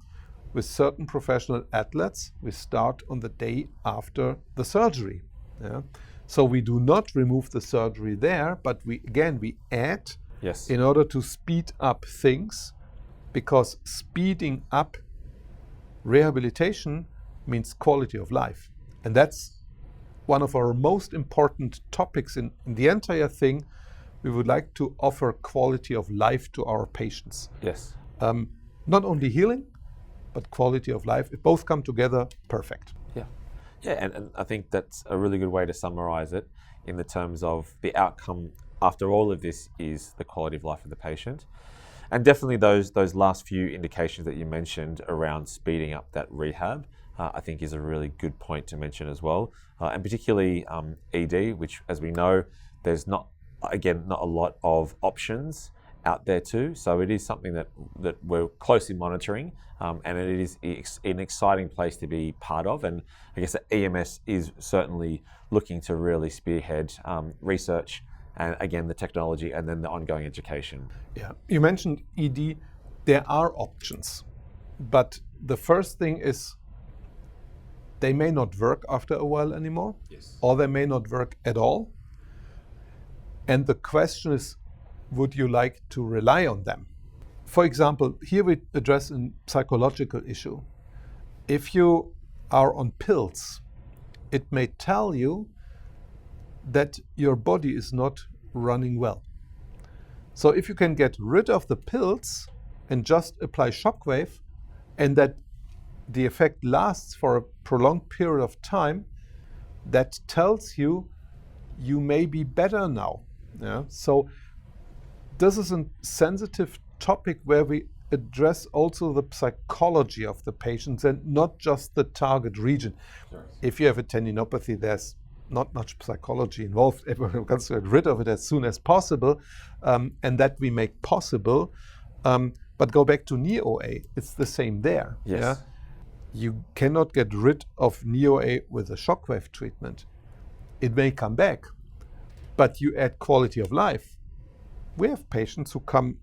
with certain professional athletes, we start on the day after the surgery. Yeah? So we do not remove the surgery there, but we add in order to speed up things, because speeding up rehabilitation means quality of life. And that's one of our most important topics in the entire thing. We would like to offer quality of life to our patients. Yes. Not only healing, but quality of life. If both come together, perfect. Yeah, and I think that's a really good way to summarize it in the terms of the outcome after all of this is the quality of life of the patient. And definitely those last few indications that you mentioned around speeding up that rehab, I think is a really good point to mention as well. And particularly ED, which, as we know, there's not a lot of options out there too. So it is something that we're closely monitoring, and it is an exciting place to be part of. And I guess that EMS is certainly looking to really spearhead research, and again, the technology, and then the ongoing education. Yeah, you mentioned ED. There are options, but the first thing is they may not work after a while anymore, or they may not work at all. And the question is, would you like to rely on them? For example, here we address a psychological issue. If you are on pills, it may tell you that your body is not running well. So if you can get rid of the pills and just apply shockwave, and that the effect lasts for a prolonged period of time, that tells you you may be better now. Yeah? So this is a sensitive topic where we address also the psychology of the patients and not just the target region. Sure. If you have a tendinopathy, there's not much psychology involved. Everyone wants to get rid of it as soon as possible, and that we make possible. But go back to knee OA, it's the same there. Yes. Yeah? You cannot get rid of knee OA with a shockwave treatment. It may come back, but you add quality of life. We have patients who come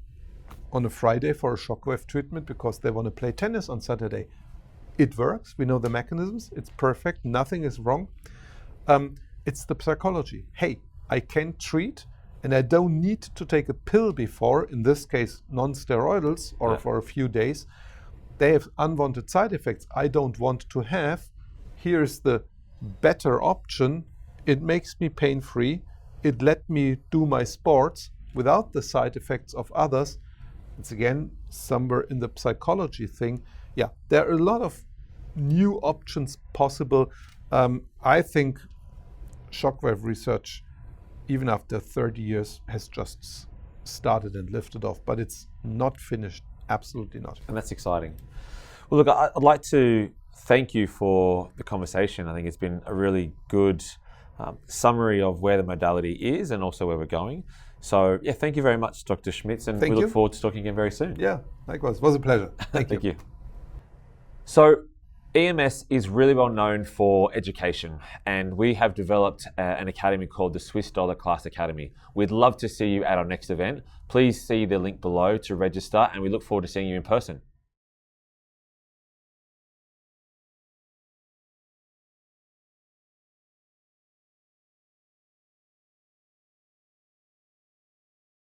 on a Friday for a shockwave treatment because they want to play tennis on Saturday. It works. We know the mechanisms. It's perfect. Nothing is wrong. It's the psychology. Hey, I can treat, and I don't need to take a pill before, in this case, non-steroidals, or for a few days. They have unwanted side effects I don't want to have. Here's the better option. It makes me pain-free. It let me do my sports without the side effects of others. It's again somewhere in the psychology thing. Yeah, there are a lot of new options possible. I think shockwave research, even after 30 years, has just started and lifted off, but it's not finished. Absolutely not. And that's exciting. Well, look, I'd like to thank you for the conversation. I think it's been a really good summary of where the modality is and also where we're going. So, yeah, thank you very much, Dr. Schmitz, and we look forward to talking again very soon. Yeah, likewise. It was a pleasure. Thank you. So, EMS is really well known for education, and we have developed an academy called the Swiss DolorClast Academy. We'd love to see you at our next event. Please see the link below to register, and we look forward to seeing you in person.